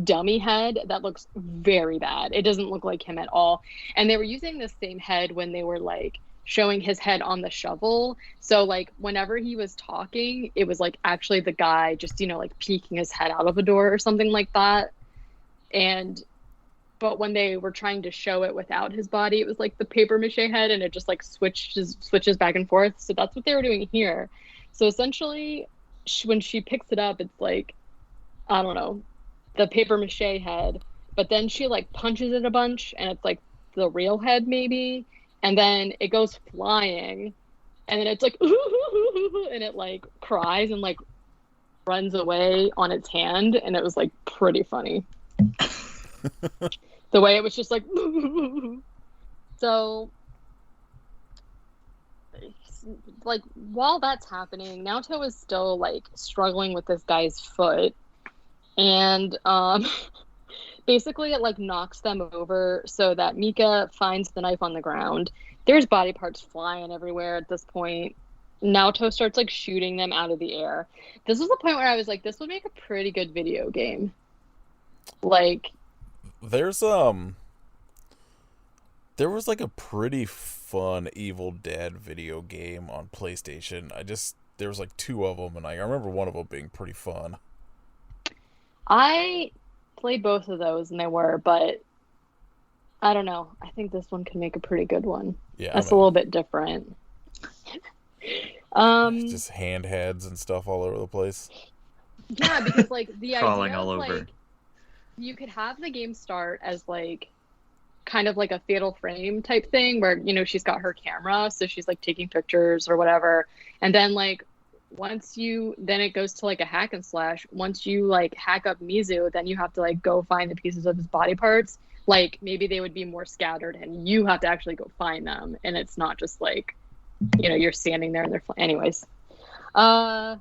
dummy head that looks very bad. It doesn't look like him at all. And they were using the same head when they were like showing his head on the shovel. So like whenever he was talking, it was like actually the guy just, like peeking his head out of a door or something like that. But when they were trying to show it without his body, it was like the paper mache head, and it just like switches back and forth. So that's what they were doing here. So essentially, when she picks it up, it's like, I don't know, the paper mache head. But then she like punches it a bunch, and it's like the real head maybe. And then it goes flying, and then it's like, and it like cries and like runs away on its hand, and it was like pretty funny. The way it was just like so like while that's happening, Naoto is still like struggling with this guy's foot, and basically it like knocks them over so that Mika finds the knife on the ground. There's body parts flying everywhere at this point. Naoto starts like shooting them out of the air. This was the point where I was like, this would make a pretty good video game. Like there was like a pretty fun Evil Dead video game on PlayStation. There was like 2 of them, and I remember one of them being pretty fun. I played both of those, and they were, but I don't know. I think this one can make a pretty good one. Yeah, that's a little bit different. Just hand heads and stuff all over the place. Yeah, because like the crawling idea all of, over. like, you could have the game start as like kind of like a Fatal Frame type thing where she's got her camera, so she's like taking pictures or whatever, and then like then it goes to like a hack and slash. Once you like hack up Mizu, then you have to like go find the pieces of his body parts. Like maybe they would be more scattered, and you have to actually go find them, and it's not just like you're standing there and they're anyways. I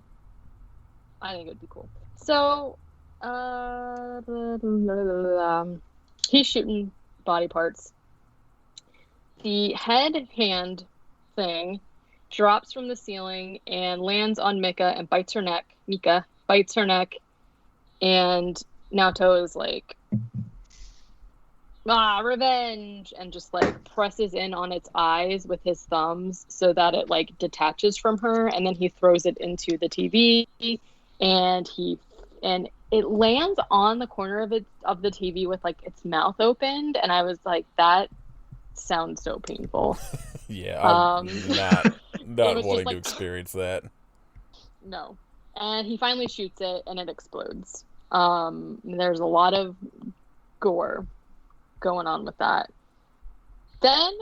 think it would be cool. So he's shooting body parts. The hand thing drops from the ceiling and lands on Mika bites her neck, and Naoto is like, revenge, and just like presses in on its eyes with his thumbs so that it like detaches from her, and then he throws it into the TV, and it lands on the corner of the TV with like its mouth opened, and I was like, that sounds so painful. Yeah, I'm not wanting like, to experience that. No. And he finally shoots it, and it explodes. There's a lot of gore going on with that. Then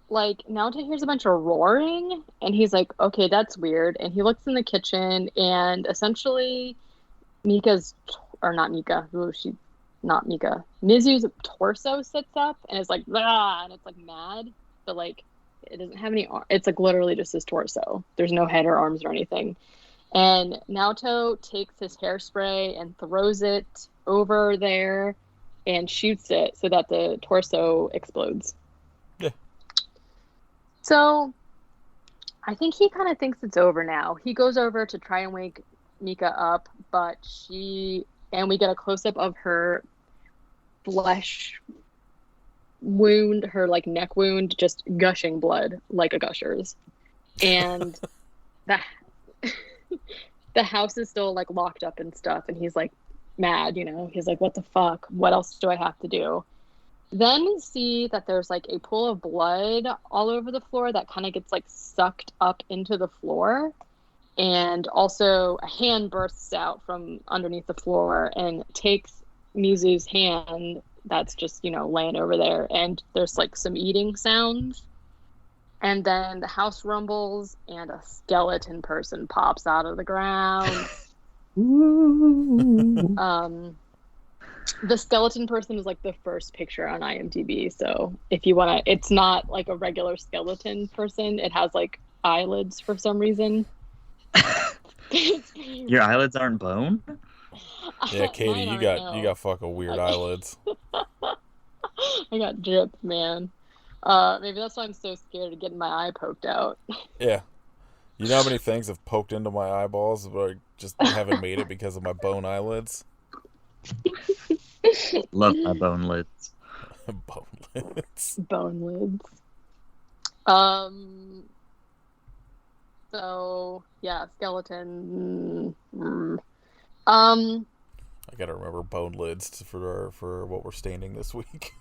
like Naoto hears a bunch of roaring, and he's like, okay, that's weird. And he looks in the kitchen, and essentially Mizu's torso sits up and is like, ah, and it's like mad, but like it doesn't have any it's like literally just his torso. There's no head or arms or anything. And Naoto takes his hairspray and throws it over there and shoots it so that the torso explodes. Yeah. So I think he kind of thinks it's over now. He goes over to try and wake Mika up, but we get a close-up of her flesh wound, her like neck wound, just gushing blood like a Gushers. And the house is still like locked up and stuff, and he's like mad, you know. He's like, what the fuck? What else do I have to do? Then we see that there's like a pool of blood all over the floor that kind of gets like sucked up into the floor. And also a hand bursts out from underneath the floor and takes Mizu's hand that's just, you know, laying over there. And there's like some eating sounds. And then the house rumbles and a skeleton person pops out of the ground. The skeleton person is like the first picture on IMDb. So if you want to, it's not like a regular skeleton person. It has like eyelids for some reason. Your eyelids aren't bone? Yeah, Katie, you got fucking weird eyelids. I got drip, man. Maybe that's why I'm so scared of getting my eye poked out. Yeah. You know how many things have poked into my eyeballs, but I just haven't made it because of my bone eyelids? Love my bone lids. Bone lids. Bone lids. So yeah, skeleton. I gotta remember bone lids for what we're standing this week.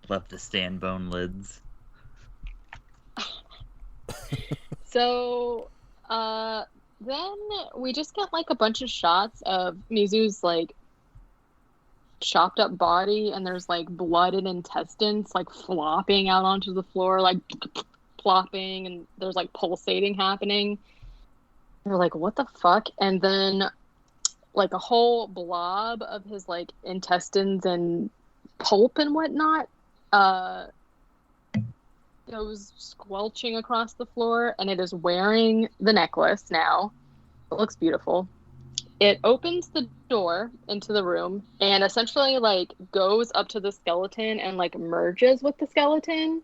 Love to stand bone lids. So, then we just get like a bunch of shots of Mizu's like chopped up body, and there's like blood and intestines like flopping out onto the floor, like plopping, and there's like pulsating happening. We're like, what the fuck? And then like a whole blob of his like intestines and pulp and whatnot goes squelching across the floor, and it is wearing the necklace now. It looks beautiful. It opens the door into the room and essentially like goes up to the skeleton and like merges with the skeleton.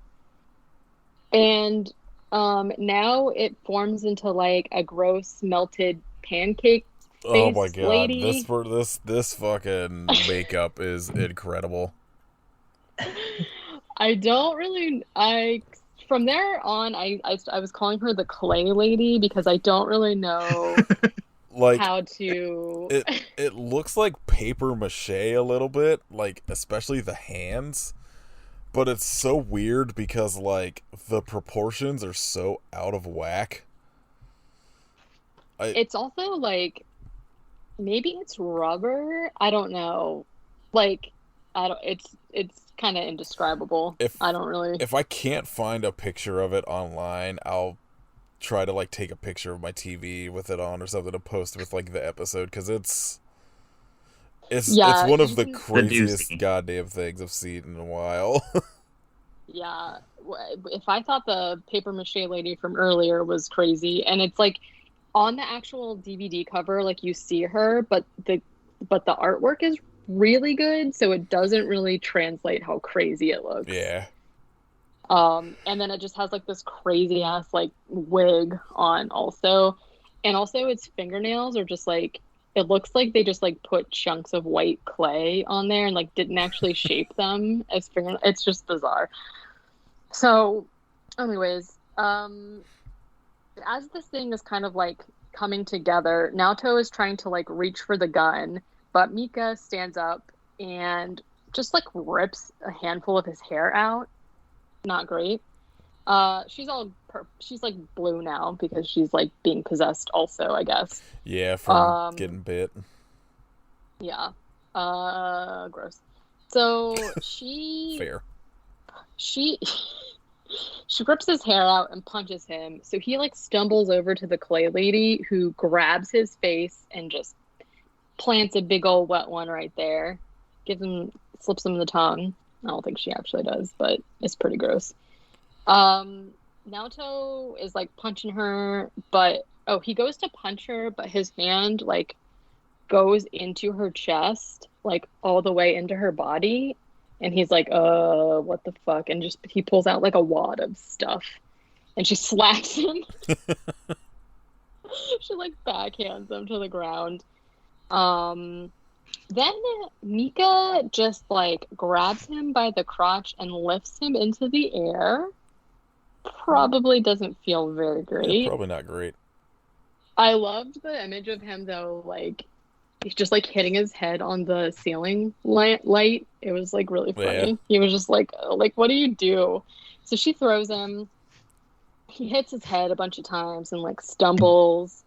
And now it forms into like a gross melted pancake face. Oh my god, lady. this fucking makeup is incredible. From there on, I was calling her the clay lady because I don't really know like how to. It looks like paper mache a little bit, like especially the hands, but it's so weird because like the proportions are so out of whack. It's also like maybe it's rubber. I don't know. Like It's kind of indescribable. If I can't find a picture of it online, I'll try to like take a picture of my TV with it on or something to post with like the episode, because it's one of the craziest goddamn things I've seen in a while. Yeah, if I thought the paper mache lady from earlier was crazy, and it's like on the actual DVD cover, like you see her, but the artwork is really good, so it doesn't really translate how crazy it looks. Yeah. And then it just has like this crazy ass like wig on also, and also its fingernails are just like, it looks like they just like put chunks of white clay on there and like didn't actually shape them as fingernails. It's just bizarre. So anyways, as this thing is kind of like coming together, Naoto is trying to like reach for the gun, but Mika stands up and just like rips a handful of his hair out. Not great. She's like blue now because she's like being possessed also, I guess. Yeah, from getting bit. Yeah. Gross. So Fair. She rips his hair out and punches him. So he like stumbles over to the clay lady, who grabs his face and just plants a big old wet one right there. Slips him the tongue. I don't think she actually does, but it's pretty gross. Naoto is like punching her, but he goes to punch her, but his hand like goes into her chest, like all the way into her body, and he's like, what the fuck? And just he pulls out like a wad of stuff, and she slaps him. She like backhands him to the ground. Then Mika just like grabs him by the crotch and lifts him into the air, probably doesn't feel very great. Yeah, probably not great. I loved the image of him though, like he's just like hitting his head on the ceiling light. It was like really funny. Yeah. He was just like, what do you do? So she throws him. He hits his head a bunch of times and like stumbles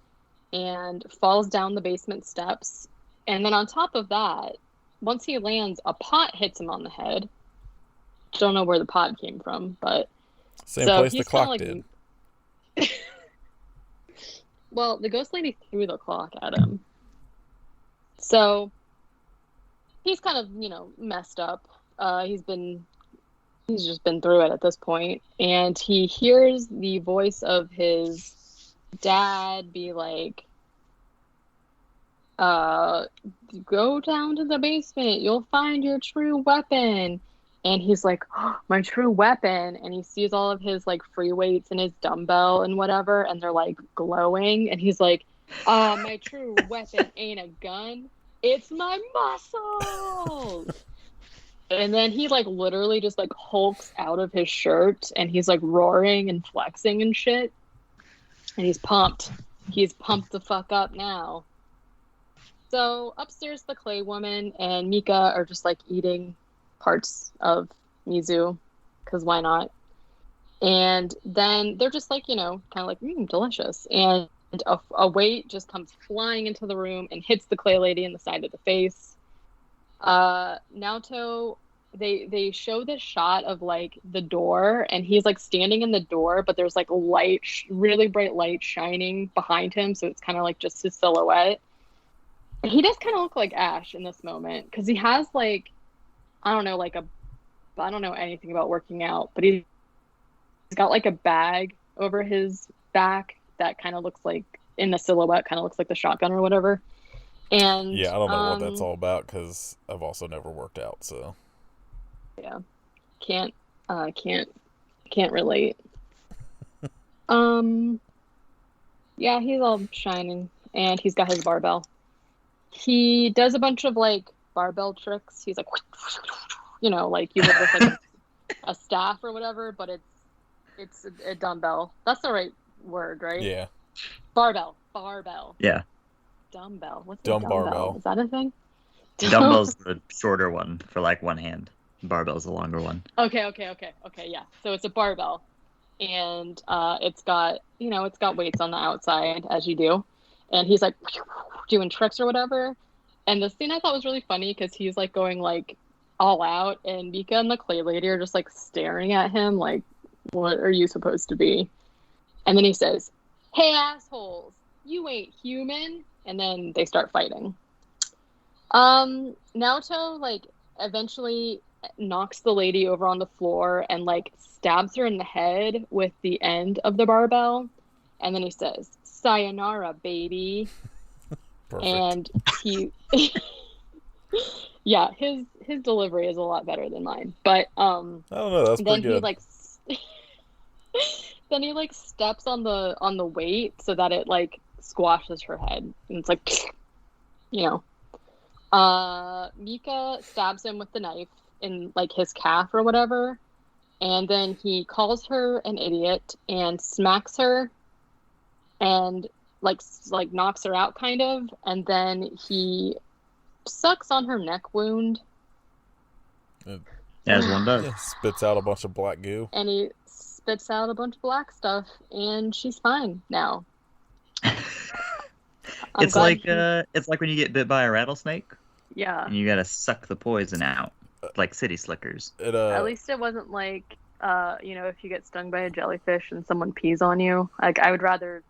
and falls down the basement steps. And then on top of that, once he lands, a pot hits him on the head. Don't know where the pot came from, but same place the clock like, did. Well, the ghost lady threw the clock at him. So he's kind of, messed up. He's just been through it at this point. And he hears the voice of his dad be like, go down to the basement. You'll find your true weapon. And he's like, oh, my true weapon. And he sees all of his like free weights and his dumbbell and whatever. And they're like glowing. And he's like, my true weapon ain't a gun. It's my muscles. And then he like literally just like hulks out of his shirt. And he's like roaring and flexing and shit. And he's pumped. He's pumped the fuck up now. So upstairs, the clay woman and Mika are just like eating parts of Mizu, because why not? And then they're just like, kind of like, delicious. And a weight just comes flying into the room and hits the clay lady in the side of the face. Naoto, they show this shot of like the door, and he's like standing in the door, but there's like light, really bright light shining behind him, so it's kind of like just his silhouette. And he does kind of look like Ash in this moment, because he has like, I don't know anything about working out, but he's got like a bag over his back that kind of looks like, in the silhouette, kind of looks like the shotgun or whatever. And yeah, I don't know what that's all about, because I've also never worked out, so yeah, can't relate. Yeah, he's all shining, and he's got his barbell. He does a bunch of like barbell tricks. He's like, like you would with like a staff or whatever, but it's a dumbbell. That's the right word, right? yeah. Barbell. Yeah. Dumbbell. What's Dumb a dumbbell? barbell. Is that a thing? Dumbbell's the shorter one for like one hand. Barbell's the longer one. Okay, yeah. So it's a barbell, and it's got weights on the outside, as you do, and he's like doing tricks or whatever. And the scene I thought was really funny, because he's like going like all out, and Mika and the clay lady are just like staring at him like, what are you supposed to be? And then he says, hey assholes, you ain't human. And then they start fighting. Naoto like eventually knocks the lady over on the floor and like stabs her in the head with the end of the barbell. And then he says, sayonara, baby. Perfect. And he yeah, his delivery is a lot better than mine. But I don't know, that's pretty good. Then he like steps on the weight so that it like squashes her head, and it's like Mika stabs him with the knife in like his calf or whatever, and then he calls her an idiot and smacks her and like knocks her out kind of, and then he sucks on her neck wound. As one does. Yeah, spits out a bunch of black goo. And he spits out a bunch of black stuff, and she's fine now. It's like when you get bit by a rattlesnake. Yeah. And you gotta suck the poison out, like City Slickers. At least it wasn't like, if you get stung by a jellyfish and someone pees on you. Like, I would rather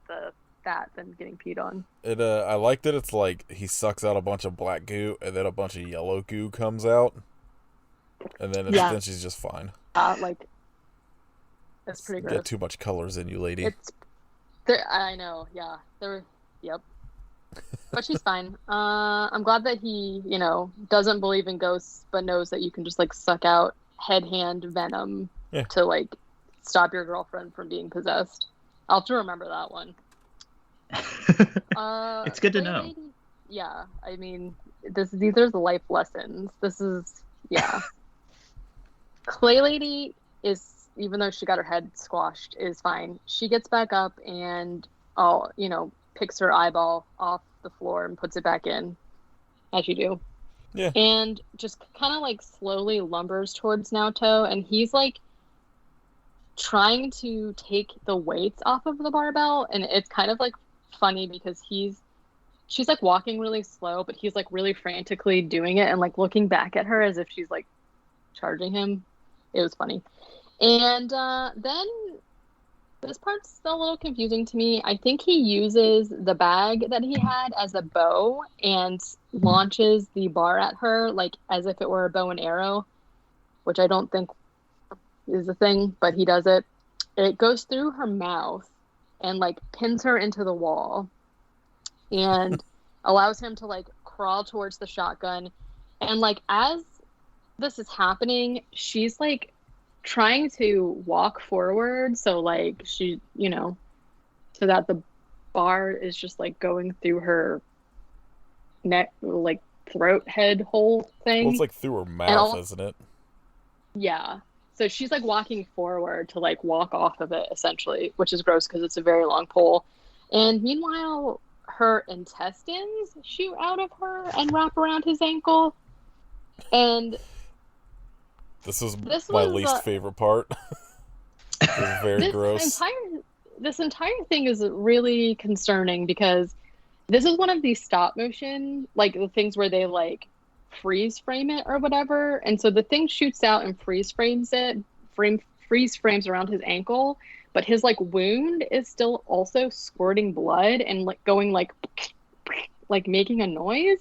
that than getting peed on. I like that it's like he sucks out a bunch of black goo, and then a bunch of yellow goo comes out, and then then she's just fine. That's pretty gross. Get too much colors in you, lady. I know, yeah. Yep. But she's fine. I'm glad that he, doesn't believe in ghosts, but knows that you can just like suck out head hand venom to like stop your girlfriend from being possessed. I'll have to remember that one. It's good to know. Lady, yeah, I mean, these are the life lessons. This is Clay Lady is even though she got her head squashed, is fine. She gets back up and, picks her eyeball off the floor and puts it back in, as you do. Yeah. And just kind of like slowly lumbers towards Naoto, and he's like trying to take the weights off of the barbell, and it's kind of like funny because she's like walking really slow, but he's like really frantically doing it and like looking back at her as if she's like charging him. It was funny. And then this part's still a little confusing to me. I think he uses the bag that he had as a bow and launches the bar at her like as if it were a bow and arrow, which I don't think is a thing, but he does it. It goes through her mouth and like pins her into the wall and allows him to like crawl towards the shotgun. And like as this is happening, she's like trying to walk forward, so like she, so that the bar is just like going through her neck, like throat head hole thing. Well, it's like through her mouth, isn't it? Yeah. So she's like walking forward to like walk off of it essentially, which is gross because it's a very long pole. And meanwhile, her intestines shoot out of her and wrap around his ankle. And this was my least favorite part. It was very gross. This entire thing is really concerning because this is one of these stop motion, like the things where they like freeze frame it or whatever. And so the thing shoots out and freeze frames around his ankle, but his like wound is still also squirting blood and like going like making a noise.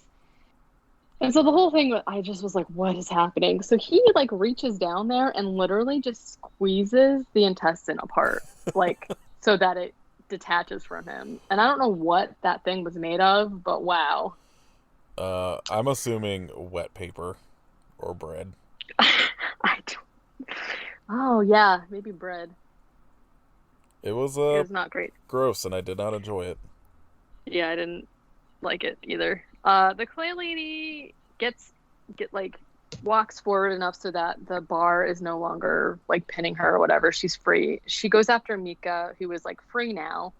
And so the whole thing, I just was like, what is happening? So he like reaches down there and literally just squeezes the intestine apart, like so that it detaches from him. And I don't know what that thing was made of, but wow. I'm assuming wet paper or bread. Oh yeah, maybe bread. It was not great. Gross, and I did not enjoy it. Yeah, I didn't like it either. The clay lady walks forward enough so that the bar is no longer like pinning her or whatever. She's free. She goes after Mika, who is like free now,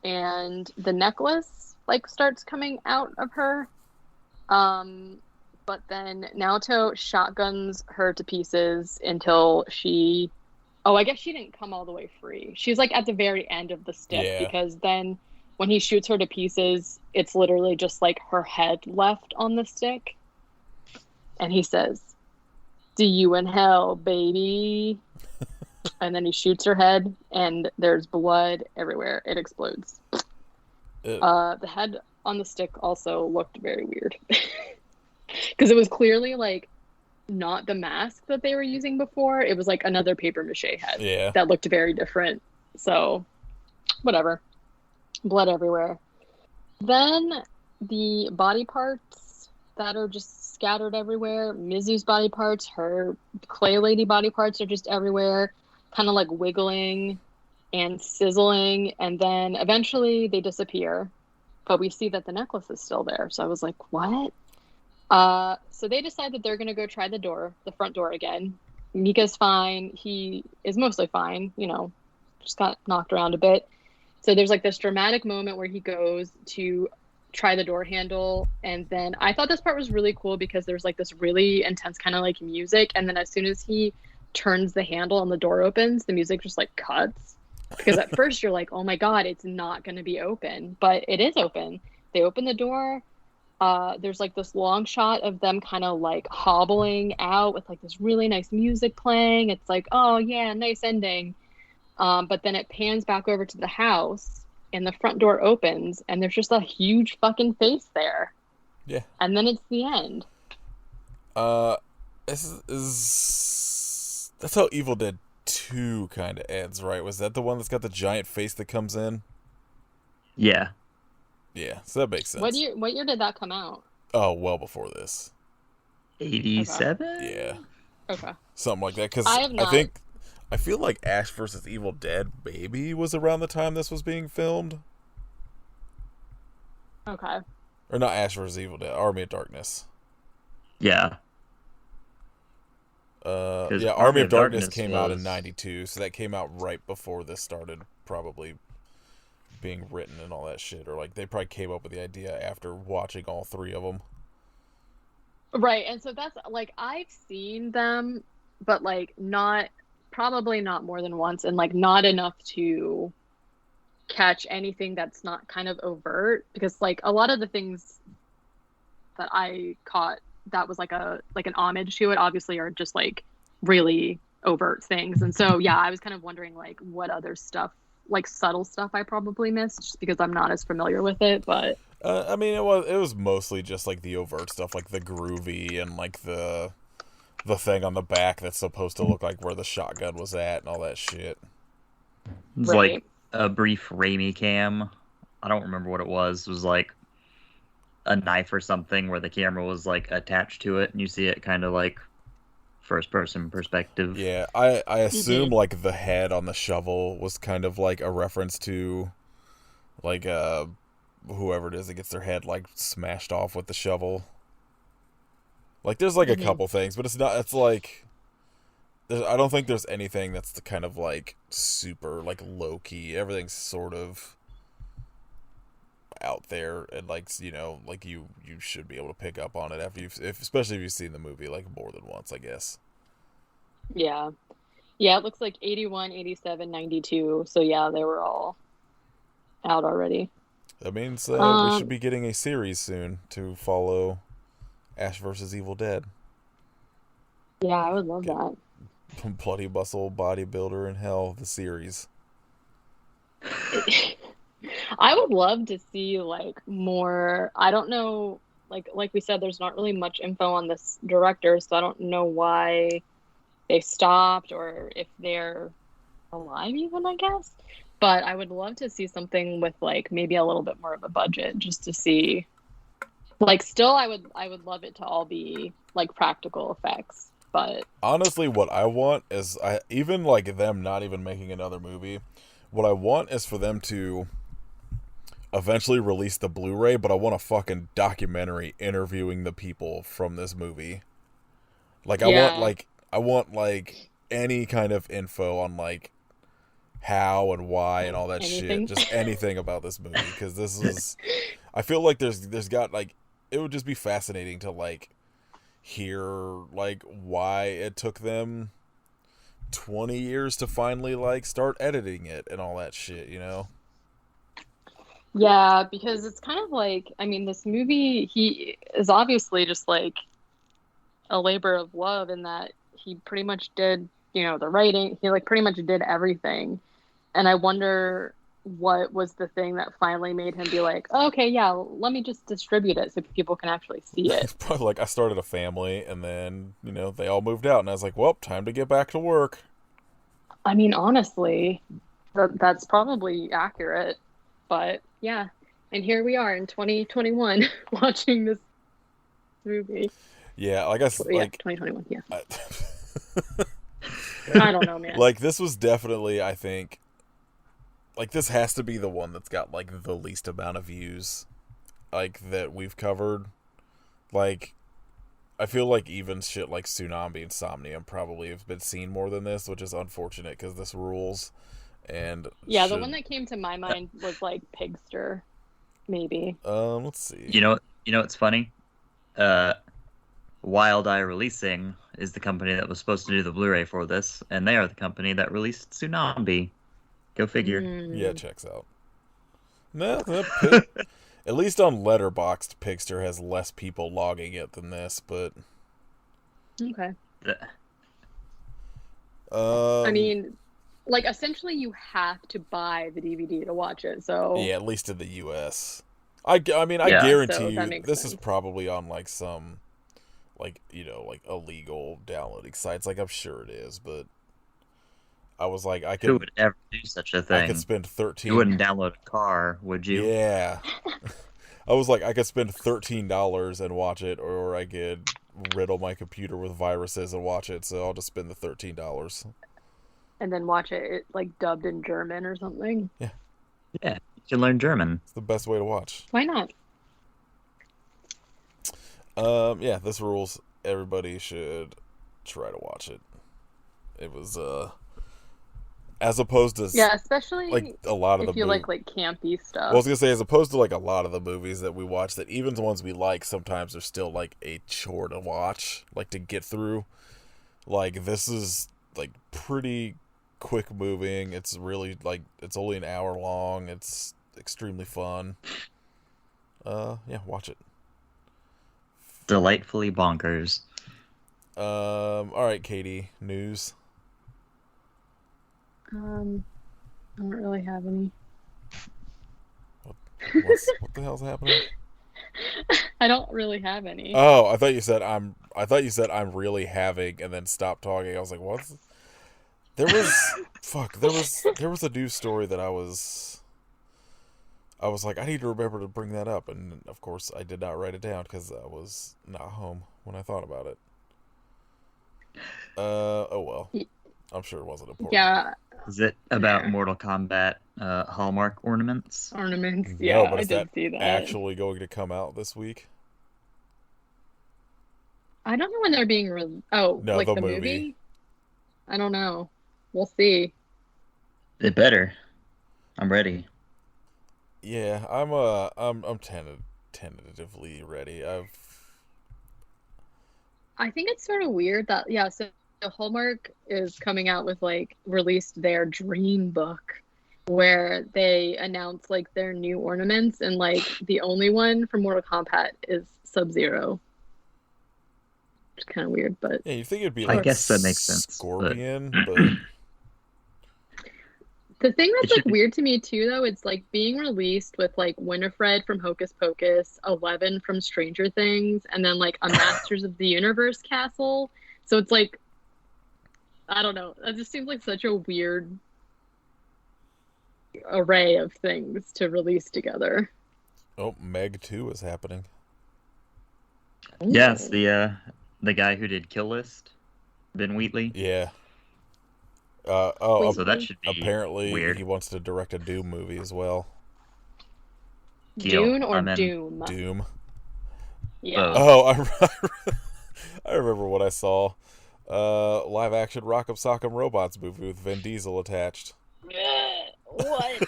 and the necklace like starts coming out of her. But then Naoto shotguns her to pieces until I guess she didn't come all the way free. She's like at the very end of the stick because then when he shoots her to pieces, it's literally just like her head left on the stick. And he says, "See you in hell, baby." And then he shoots her head and there's blood everywhere. It explodes. The head on the stick also looked very weird. Because it was clearly like not the mask that they were using before. It was like another paper mache head that looked very different. So, whatever. Blood everywhere. Then the body parts that are just scattered everywhere. Mizu's body parts, her clay lady body parts are just everywhere, kind of like wiggling and sizzling. And then eventually they disappear. But we see that the necklace is still there. So I was like, what? So they decide that they're going to go try the front door again. Mika's fine. He is mostly fine, just got knocked around a bit. So there's like this dramatic moment where he goes to try the door handle. And then I thought this part was really cool because there's like this really intense kind of like music. And then as soon as he turns the handle and the door opens, the music just like cuts. Because at first you're like, oh my God, it's not going to be open. But it is open. They open the door. There's like this long shot of them kind of like hobbling out with like this really nice music playing. It's like, oh yeah, nice ending. But then it pans back over to the house and the front door opens and there's just a huge fucking face there. Yeah. And then it's the end. That's how Evil Dead 2 kind of ends, right? Was that the one that's got the giant face that comes in? Yeah. Yeah, so that makes sense. What year did that come out? Oh, well before this. 87? Okay. Yeah. Okay. Something like that, because I feel like Ash vs. Evil Dead maybe was around the time this was being filmed. Okay. Or not Ash vs. Evil Dead, Army of Darkness. Yeah. Yeah, Army of Darkness came out in 92, so that came out right before this started probably being written and all that shit. Or, like, they probably came up with the idea after watching all three of them. Right, and so that's, like, I've seen them, but, like, probably not more than once, and, like, not enough to catch anything that's not kind of overt, because, like, a lot of the things that I caught that was like an homage to it obviously are just like really overt things. And so yeah, I was kind of wondering like what other stuff, like subtle stuff, I probably missed just because I'm not as familiar with it. But I mean, it was mostly just like the overt stuff, like the groovy and like the thing on the back that's supposed to look like where the shotgun was at and all that shit. It's like a brief Raimi cam. I don't remember what it was. It was like a knife or something where the camera was like attached to it and you see it kind of like first person perspective. Yeah, I assume like the head on the shovel was kind of like a reference to like whoever it is that gets their head like smashed off with the shovel. Like there's like a couple things, but it's like I don't think there's anything that's the kind of like super like low key. Everything's sort of out there, and like, you know, like you should be able to pick up on it after especially if you've seen the movie like more than once, I guess. Yeah, it looks like 81, 87, 92, so yeah, they were all out already. That means we should be getting a series soon to follow Ash vs. Evil Dead. Yeah, I would love that. Bloody Muscle Bodybuilder in Hell, the series. I would love to see like more. I don't know, like we said, there's not really much info on this director, so I don't know why they stopped or if they're alive even, I guess. But I would love to see something with like maybe a little bit more of a budget, just to see. Like, still, I would love it to all be like practical effects. But honestly, what I want is even like them not even making another movie. What I want is for them to eventually release the Blu-ray, but I want a fucking documentary interviewing the people from this movie. Like, I want any kind of info on like how and why and all that shit. Just anything about this movie, because this is. I feel like there's got like, it would just be fascinating to like hear like why it took them 20 years to finally like start editing it and all that shit, you know? Yeah, because it's kind of like, I mean, this movie, he is obviously just like a labor of love in that he pretty much did, you know, the writing, he like pretty much did everything. And I wonder what was the thing that finally made him be like, oh, okay, yeah, let me just distribute it so people can actually see it. It's probably like I started a family and then, you know, they all moved out and I was like, well, time to get back to work. I mean, honestly, that's probably accurate. But yeah, and here we are in 2021 watching this movie. Yeah, like I said, like 2021. Yeah. I don't know, man. Like this was definitely, I think, like this has to be the one that's got like the least amount of views, like that we've covered. Like, I feel like even shit like Tsunami and Somnium probably have been seen more than this, which is unfortunate because this rules. And yeah, the one that came to my mind was like Pigster, maybe. Let's see. You know what's funny? Wild Eye Releasing is the company that was supposed to do the Blu-ray for this, and they are the company that released Tsunami. Go figure. Yeah, it checks out. No, at least on Letterboxd, Pigster has less people logging it than this, but okay. I mean, like, essentially you have to buy the DVD to watch it, so... Yeah, at least in the U.S. I mean, I guarantee you this is probably on, like, some, like, you know, like, illegal downloading sites. Like, I'm sure it is, but I was like, Who would ever do such a thing? I could spend 13... You wouldn't download a car, would you? Yeah. I was like, I could spend $13 and watch it, or I could riddle my computer with viruses and watch it, so I'll just spend the $13. And then watch it like dubbed in German or something. Yeah. Yeah, you can learn German. It's the best way to watch. Why not? Yeah, this rules. Everybody should try to watch it. It was as opposed to Yeah, especially like a lot of the if you movies. like campy Well, I stuff. was gonna say, as opposed to like a lot of the movies that we watch, that even the ones we like, sometimes are still like a chore to watch, like to get through. Like this is like pretty quick moving. It's really like it's only an hour long. It's extremely fun. Yeah, watch it. Delightfully bonkers. All right, Katie, news. I don't really have any. What the hell's happening? I don't really have any. Oh, I thought you said I'm really having, and then stopped talking. I was like, what? There was there was a news story that I was like, I need to remember to bring that up, and of course I did not write it down because I was not home when I thought about it. Oh well, I'm sure it wasn't important. Yeah. Is it about Mortal Kombat Hallmark ornaments? Ornaments. No, Yeah, but I is did that see that. actually going to come out this week? I don't know when they're being No, like the the movie. movie? I don't know. We'll see. It better. I'm ready. Yeah, I'm tentatively ready. I think it's sort of weird that so Hallmark is coming out with like released their dream book where they announce like their new ornaments, and like the only one from Mortal Kombat is Sub-Zero. It's kind of weird, but Yeah, you think it'd be I like guess that makes sense. Scorpion, but the thing It that's should like weird to me too, though, it's like being released with like Winifred from Hocus Pocus, 11 from Stranger Things, and then like a Masters of the Universe castle. So it's like, I don't know. That just seems like such a weird array of things to release together. oh, Meg 2 is happening. Yes, the guy who did Kill List, Ben Wheatley. Yeah. Wait, So that should be apparently weird. he wants to direct a Doom movie as well. Deal. Dune or I'm in. Doom? Doom. Yeah. Oh, I remember what I saw. Live action Rock'em Sock'em Robots movie with Vin Diesel attached. What?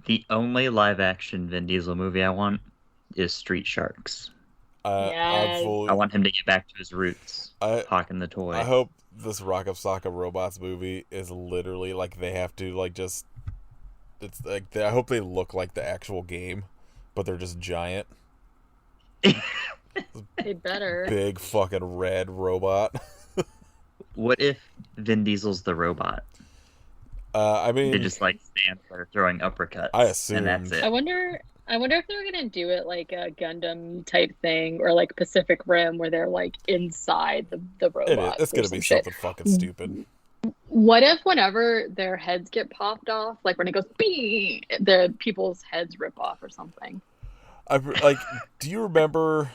The only live action Vin Diesel movie I want is Street Sharks. Yes. I want him to get back to his roots. Hawking the toy. I hope this Rock'em Sock'em Robots movie is literally like they have to like just. It's like I hope they look like the actual game, but they're just giant. They better. Big fucking red robot. What if Vin Diesel's the robot? I mean, They just like stand there throwing uppercuts. I assumed. And that's it. I wonder if they're gonna do it like a Gundam type thing or like Pacific Rim where they're like inside the robot. It's gonna be something fucking stupid. What if whenever their heads get popped off, like when it goes bing, the people's heads rip off or something? Do you remember?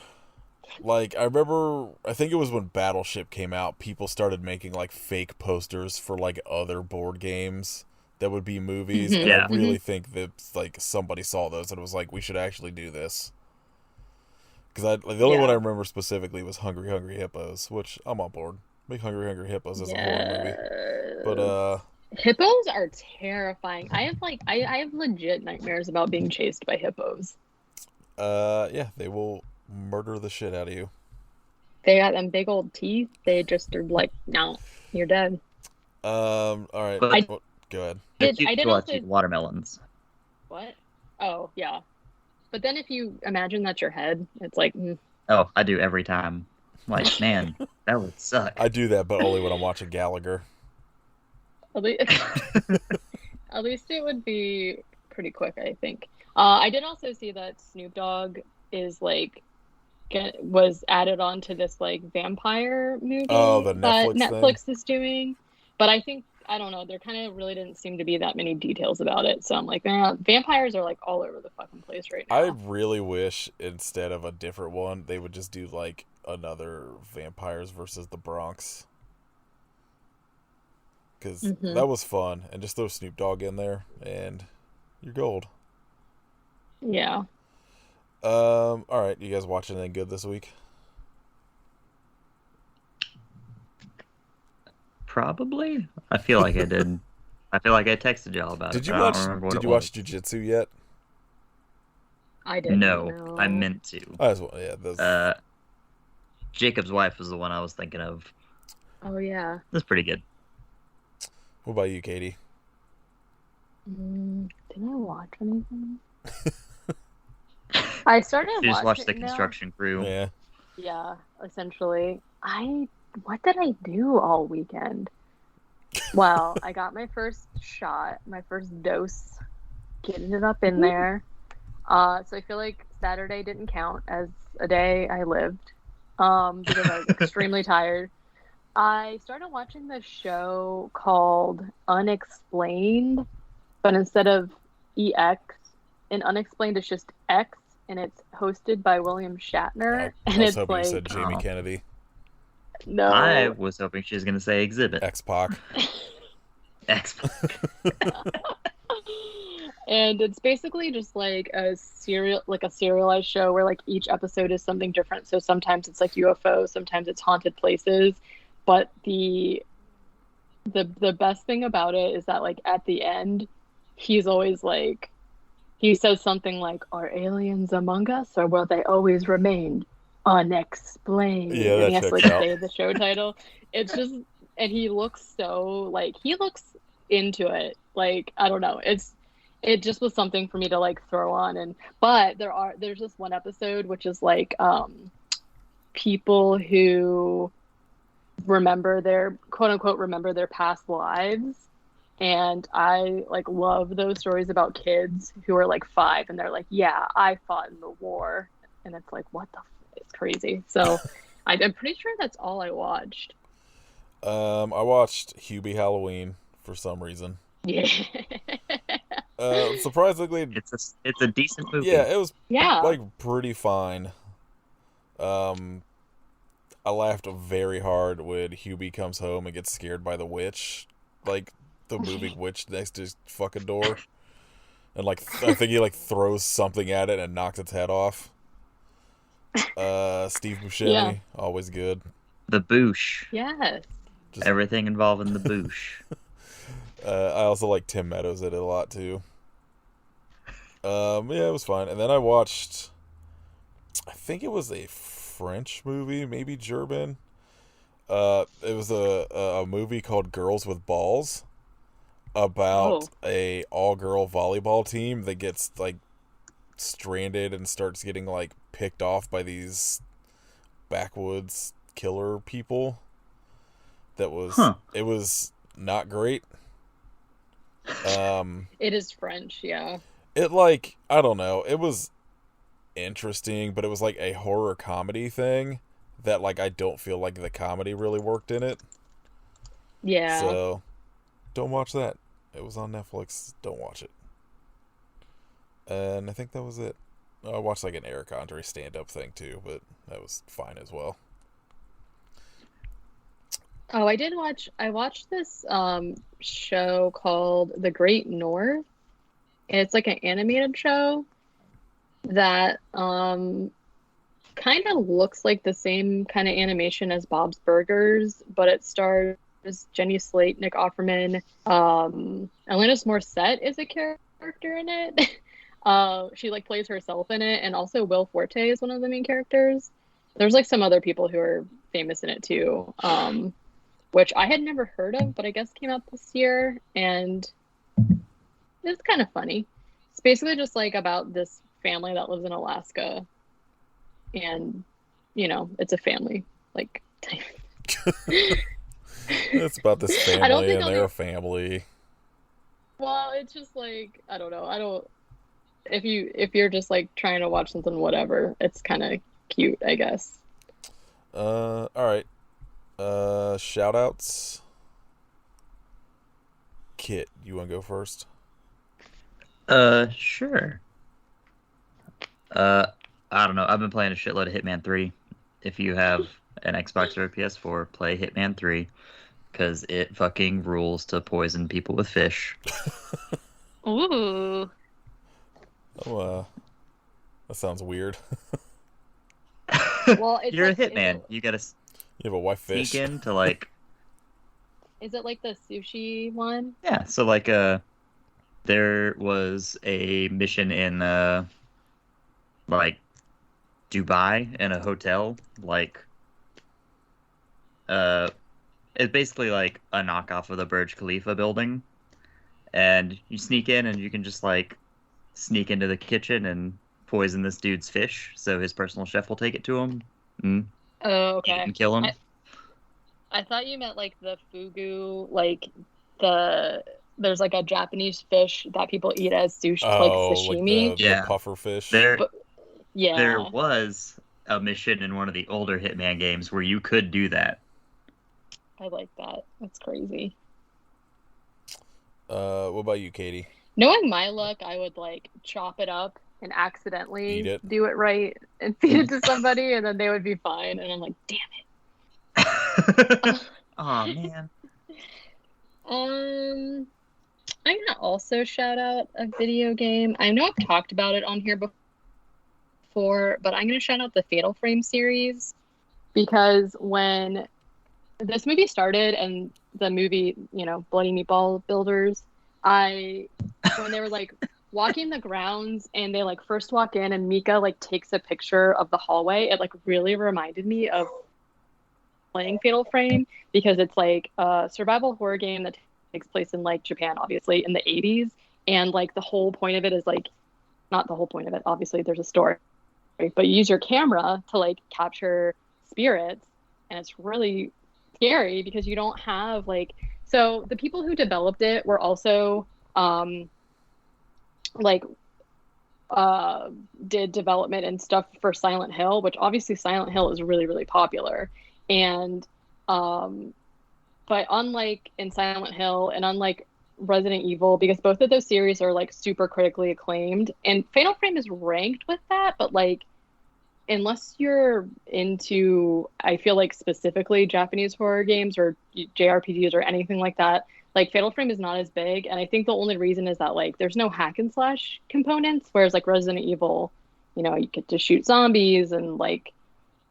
Like, I think it was when Battleship came out, people started making, like, fake posters for, like, other board games that would be movies. Mm-hmm. And Yeah. I really think that, like, somebody saw those and was like, we should actually do this. Because the only one I remember specifically was Hungry Hungry Hippos, which I'm on board. Make Hungry Hungry Hippos as a horror movie. But, hippos are terrifying. I have legit nightmares about being chased by hippos. yeah, they will murder the shit out of you. They got them big old teeth. They just are like, no, you're dead. All right. But go ahead. They're I cute did to watch also- eat watermelons. What? Oh, yeah. But then if you imagine that's your head, it's like, Oh, I do every time. Like, man, that would suck. I do that, but only when I'm watching Gallagher. at least, at least it would be pretty quick, I think. I did also see that Snoop Dogg is like was added onto this like vampire movie the that Netflix Netflix is doing. But I don't know, there kind of really didn't seem to be that many details about it. So I'm like, vampires are like all over the fucking place right now. I really wish instead of a different one, they would just do like another Vampires versus the Bronx. Because that was fun. And just throw Snoop Dogg in there and you're gold. Yeah. All right, you guys watch anything good this week? Probably. I feel like I did. I feel like I texted y'all about it, Did but you I don't watch? remember what Did it you watch was. Jujitsu yet? I didn't No, I know. meant to. Oh, as well, yeah. Those... Jacob's Wife was the one I was thinking of. Oh yeah. That's pretty good. What about you, Katie? Did I watch anything? I started You just watched watching The now. Construction Crew. Yeah. Yeah, essentially. What did I do all weekend? Well, I got my first shot, my first dose, getting it up in there. So I feel like Saturday didn't count as a day I lived, because I was extremely tired. I started watching this show called Unexplained, but instead of EX in Unexplained, it's just X, and it's hosted by William Shatner, I and was it's hoping you said like, Jamie Oh. Kennedy, I no. was hoping she was going to say Exhibit. X-Pac. X-Pac. And it's basically just like a serialized show where like each episode is something different. So sometimes it's like UFO, sometimes it's haunted places. But the best thing about it is that like at the end, he's always like he says something like, "Are aliens among us, or will they always remain unexplained?" Yeah, And that he has to checks like out. say the show title. It's just, and he looks so like he looks into it. Like I don't know, it just was something for me to like throw on. And but there's this one episode which is like people who remember their quote unquote remember their past lives, and I like love those stories about kids who are like 5 and they're like, yeah, I fought in the war, and it's like, what the it's crazy. So I'm pretty sure that's all I watched. I watched Hubie Halloween for some reason. Yeah. Surprisingly, It's a decent movie. yeah, it was Yeah. like pretty fine. I laughed very hard when Hubie comes home and gets scared by the witch, like the moving witch next to his fucking door, and like I think he like throws something at it and knocks its head off. Steve Buscemi, Yeah. always good. The Boosh. Yes. Just Everything involving the Boosh. I also like Tim Meadows in it a lot too. Yeah, it was fine. And then I watched, I think it was a French movie, maybe German. It was a movie called Girls with Balls about a all-girl volleyball team that gets like stranded and starts getting like picked off by these backwoods killer people. That was It was not great. It is French, yeah. It like, I don't know, it was interesting, but it was like a horror comedy thing that like I don't feel like the comedy really worked in it. Yeah. So don't watch that. It was on Netflix. Don't watch it. And I think that was it. I watched like an Eric Andre stand-up thing too, but that was fine as well. Oh, I watched this show called The Great North. And it's like an animated show that kind of looks like the same kind of animation as Bob's Burgers, but it stars Jenny Slate, Nick Offerman, Alanis Morissette is a character in it. She like plays herself in it, and also Will Forte is one of the main characters. There's like some other people who are famous in it too, which I had never heard of, but I guess came out this year, and it's kind of funny. It's basically just like about this family that lives in Alaska, and you know, it's a family like type. It's about this I don't family think and I'll their be... family. Well, it's just like I don't know. I don't. If you're just like trying to watch something, whatever, it's kind of cute, I guess. All right. Shout outs. Kit, you want to go first? Sure. I don't know. I've been playing a shitload of Hitman 3. If you have an Xbox or a PS4, play Hitman 3, because it fucking rules to poison people with fish. Ooh. Oh, that sounds weird. Well, it's You're like, a hitman. You gotta You have a white sneak fish. in to like. Is it like the sushi one? Yeah, so like there was a mission in like Dubai in a hotel, like uh it's basically like a knockoff of the Burj Khalifa building, and you sneak in and you can just like sneak into the kitchen and poison this dude's fish, so his personal chef will take it to him, Oh, eat it okay. and kill him. I thought you meant like the fugu, like there's like a Japanese fish that people eat as sushi, like Oh, like sashimi. the Yeah, puffer fish. there But there yeah, was a mission in one of the older Hitman games where you could do that. I like that. That's crazy. What about you, Katie? Knowing my luck, I would like chop it up and Eat accidentally it. do it right and feed it to somebody, and then they would be fine. And I'm like, damn it. Oh man. I'm gonna also shout out a video game. I know I've talked about it on here before, but I'm gonna shout out the Fatal Frame series because when this movie started and the movie, Bloody Meatball Builders, when they were like walking the grounds and they like first walk in and Mika like takes a picture of the hallway, it like really reminded me of playing Fatal Frame because it's like a survival horror game that takes place in like Japan, obviously, in the 80s. And like the whole point of it is like, not the whole point of it, obviously, there's a story, but you use your camera to like capture spirits. And it's really scary because you don't have like, so the people who developed it were also like, did development and stuff for Silent Hill, which obviously Silent Hill is really, really popular. And but unlike in Silent Hill and unlike Resident Evil, because both of those series are like super critically acclaimed, and Fatal Frame is ranked with that, but like unless you're into, I feel like specifically Japanese horror games or JRPGs or anything like that, like Fatal Frame is not as big. And I think the only reason is that like there's no hack and slash components, whereas like Resident Evil, you get to shoot zombies and like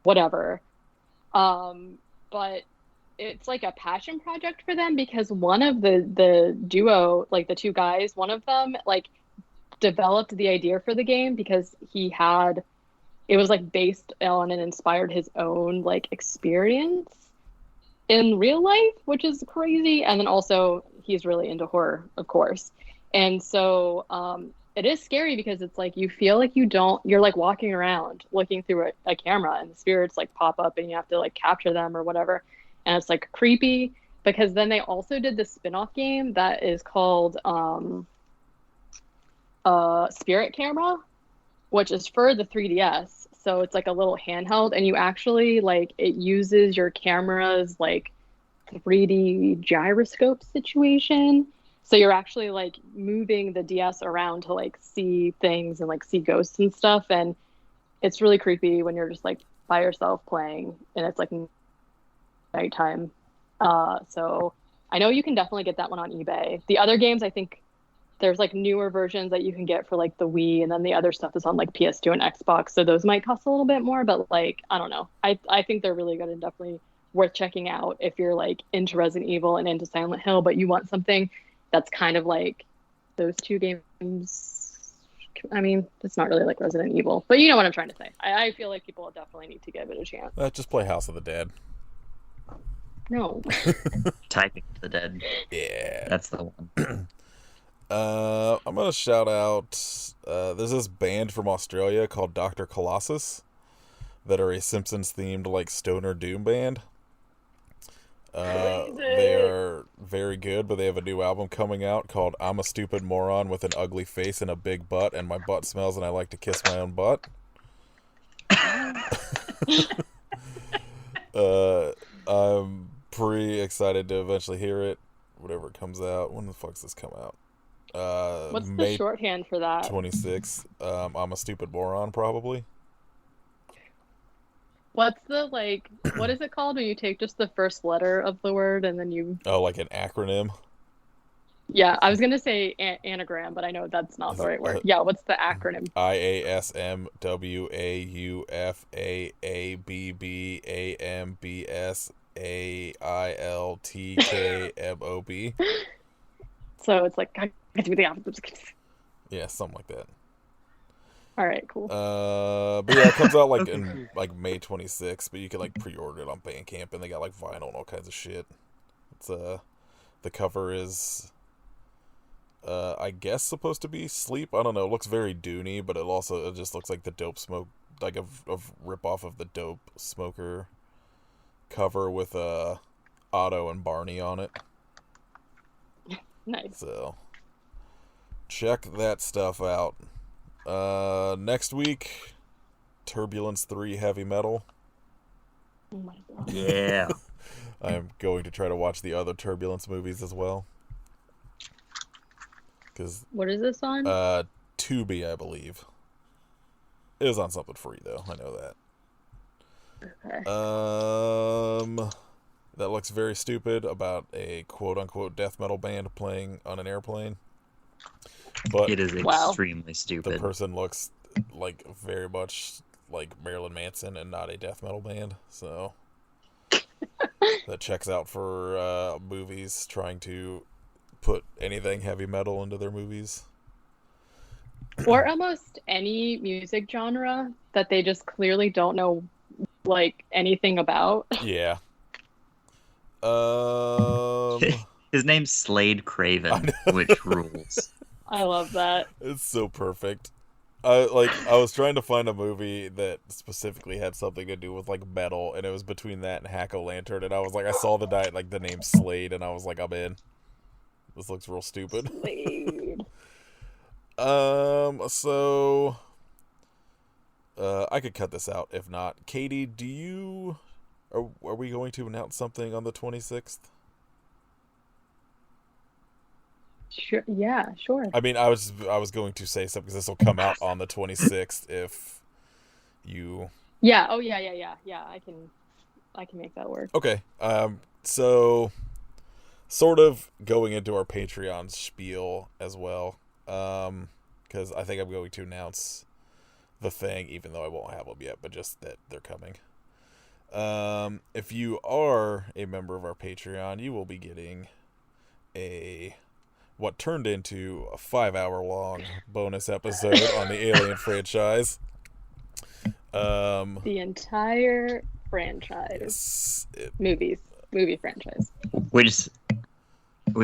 whatever. But it's like a passion project for them because one of the duo, like the two guys, one of them like developed the idea for the game because it was like based on and inspired his own like experience in real life, which is crazy. And then also he's really into horror, of course. And so it is scary because it's like you feel like you're like walking around looking through a camera and the spirits like pop up and you have to like capture them or whatever. And it's like creepy because then they also did this spin-off game that is called Spirit Camera, which is for the 3DS. So it's like a little handheld and you actually like it uses your camera's like 3D gyroscope situation. So you're actually like moving the DS around to like see things and like see ghosts and stuff. And it's really creepy when you're just like by yourself playing and it's like nighttime. So I know you can definitely get that one on eBay. The other games, I think there's like newer versions that you can get for like the Wii, and then the other stuff is on like PS2 and Xbox. So those might cost a little bit more, but like, I don't know. I think they're really good and definitely worth checking out if you're like into Resident Evil and into Silent Hill, but you want something that's kind of like those two games. I mean, it's not really like Resident Evil, but you know what I'm trying to say. I feel like people definitely need to give it a chance. Just play House of the Dead. No. Typing of the Dead. Yeah. That's the one. I'm gonna shout out. There's this band from Australia called Dr. Colossus that are a Simpsons themed like stoner doom band. They are very good, but they have a new album coming out called "I'm a Stupid Moron with an Ugly Face and a Big Butt, and my butt smells and I like to kiss my own butt." I'm pretty excited to eventually hear it, whatever it comes out. When the fuck's this come out? What's May the shorthand for that? 26th. I'm a stupid moron, probably. What's the like? What is it called when you take just the first letter of the word and then you? Oh, like an acronym? Yeah, I was gonna say anagram, but I know that's not the right word. Yeah, what's the acronym? IASMWAUFAABBAMBS AILTKMOB. So it's like, Yeah, something like that. all right, cool. But yeah, it comes out like in like May 26th, but you can like pre-order it on Bandcamp, and they got like vinyl and all kinds of shit. It's the cover is I guess supposed to be Sleep. I don't know. It looks very Doony, but it just looks like the Dope Smoke, like a rip off of the Dope Smoker cover with Otto and Barney on it. Nice. So check that stuff out. Next week, Turbulence 3 Heavy Metal. Oh my god. Yeah. I'm going to try to watch the other Turbulence movies as well. What is this on? Tubi, I believe. It was on something free though. I know that. Okay. That looks very stupid about a quote-unquote death metal band playing on an airplane. But it is extremely stupid. The person looks like very much like Marilyn Manson and not a death metal band, so that checks out for movies trying to put anything heavy metal into their movies. Or almost any music genre that they just clearly don't know like anything about. Yeah. His name's Slade Craven, which rules. I love that. It's so perfect. I was trying to find a movie that specifically had something to do with like metal, and it was between that and Hack-O-Lantern, and I was like, I saw the name Slade, and I was like, I'm in. This looks real stupid. Slade. So I could cut this out if not. Katie, are we going to announce something on the 26th? Sure. Yeah, sure. I mean, I was going to say something because this will come out on the 26th if you. Yeah. Oh yeah. I can make that work. Okay. So sort of going into our Patreon spiel as well. Because I think I'm going to announce the thing, even though I won't have them yet, but just that they're coming. If you are a member of our Patreon, you will be getting what turned into a 5-hour-long bonus episode on the Alien franchise. The entire franchise. Movie franchise. We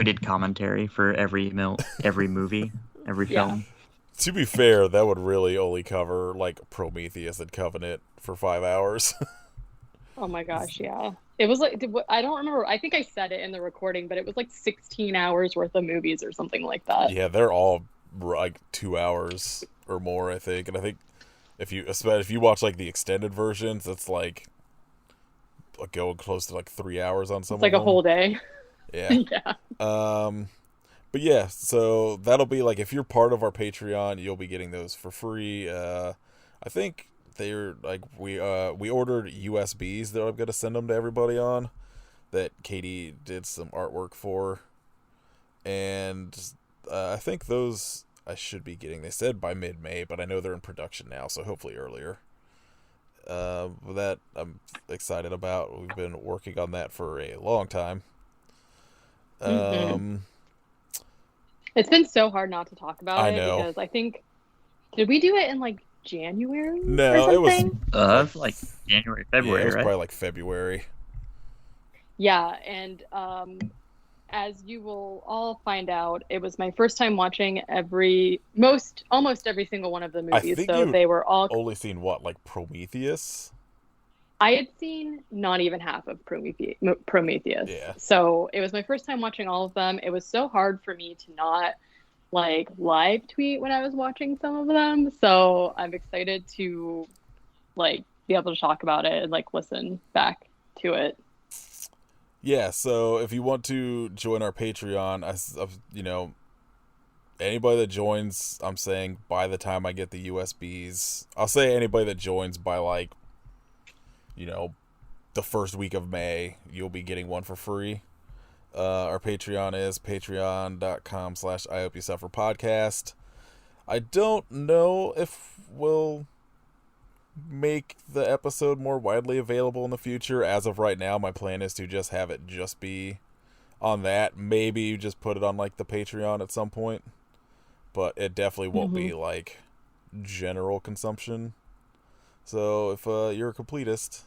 did commentary for every movie, every film. To be fair, that would really only cover like Prometheus and Covenant for 5 hours. Oh my gosh, yeah. It was like, I don't remember. I think I said it in the recording, but it was like 16 hours worth of movies or something like that. Yeah, they're all like 2 hours or more, I think. And I think if you watch like the extended versions, it's like going close to like 3 hours on some. It's like a whole day. Yeah. Yeah. But yeah, so that'll be like if you're part of our Patreon, you'll be getting those for free. I think they're like we ordered USBs that I'm gonna send them to everybody on that Katie did some artwork for, and I think those I should be getting. They said by mid-May, but I know they're in production now, so hopefully earlier. That I'm excited about. We've been working on that for a long time. It's been so hard not to talk about it because I think did we do it in like January? No, it was like January, February. Yeah, it was right? probably like February. Yeah, and as you will all find out, it was my first time watching almost every single one of the movies. I think so they were all only seen like Prometheus. I had seen not even half of Prometheus. Yeah. So it was my first time watching all of them. It was so hard for me to not like live tweet when I was watching some of them. So I'm excited to like be able to talk about it and like listen back to it. Yeah. So if you want to join our Patreon, anybody that joins, I'm saying by the time I get the USBs, I'll say anybody that joins by like, the first week of May, you'll be getting one for free. Our Patreon is patreon.com/IHopeYouSufferPodcast. I don't know if we'll make the episode more widely available in the future. As of right now, my plan is to just have it just be on that. Maybe just put it on like the Patreon at some point, but it definitely won't be like general consumption. So if you're a completist,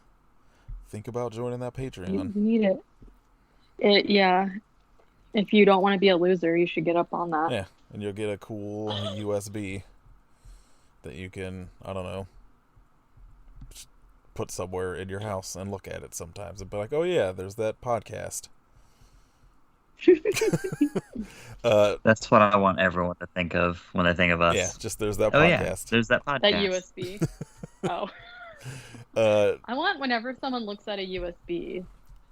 think about joining that Patreon. You need it. Yeah. If you don't want to be a loser, you should get up on that. Yeah, and you'll get a cool USB that you can, I don't know, put somewhere in your house and look at it sometimes and be like, oh yeah, there's that podcast. That's what I want everyone to think of when they think of us. Yeah, just there's that Oh podcast. yeah, there's that podcast. That USB. Oh. I want whenever someone looks at a USB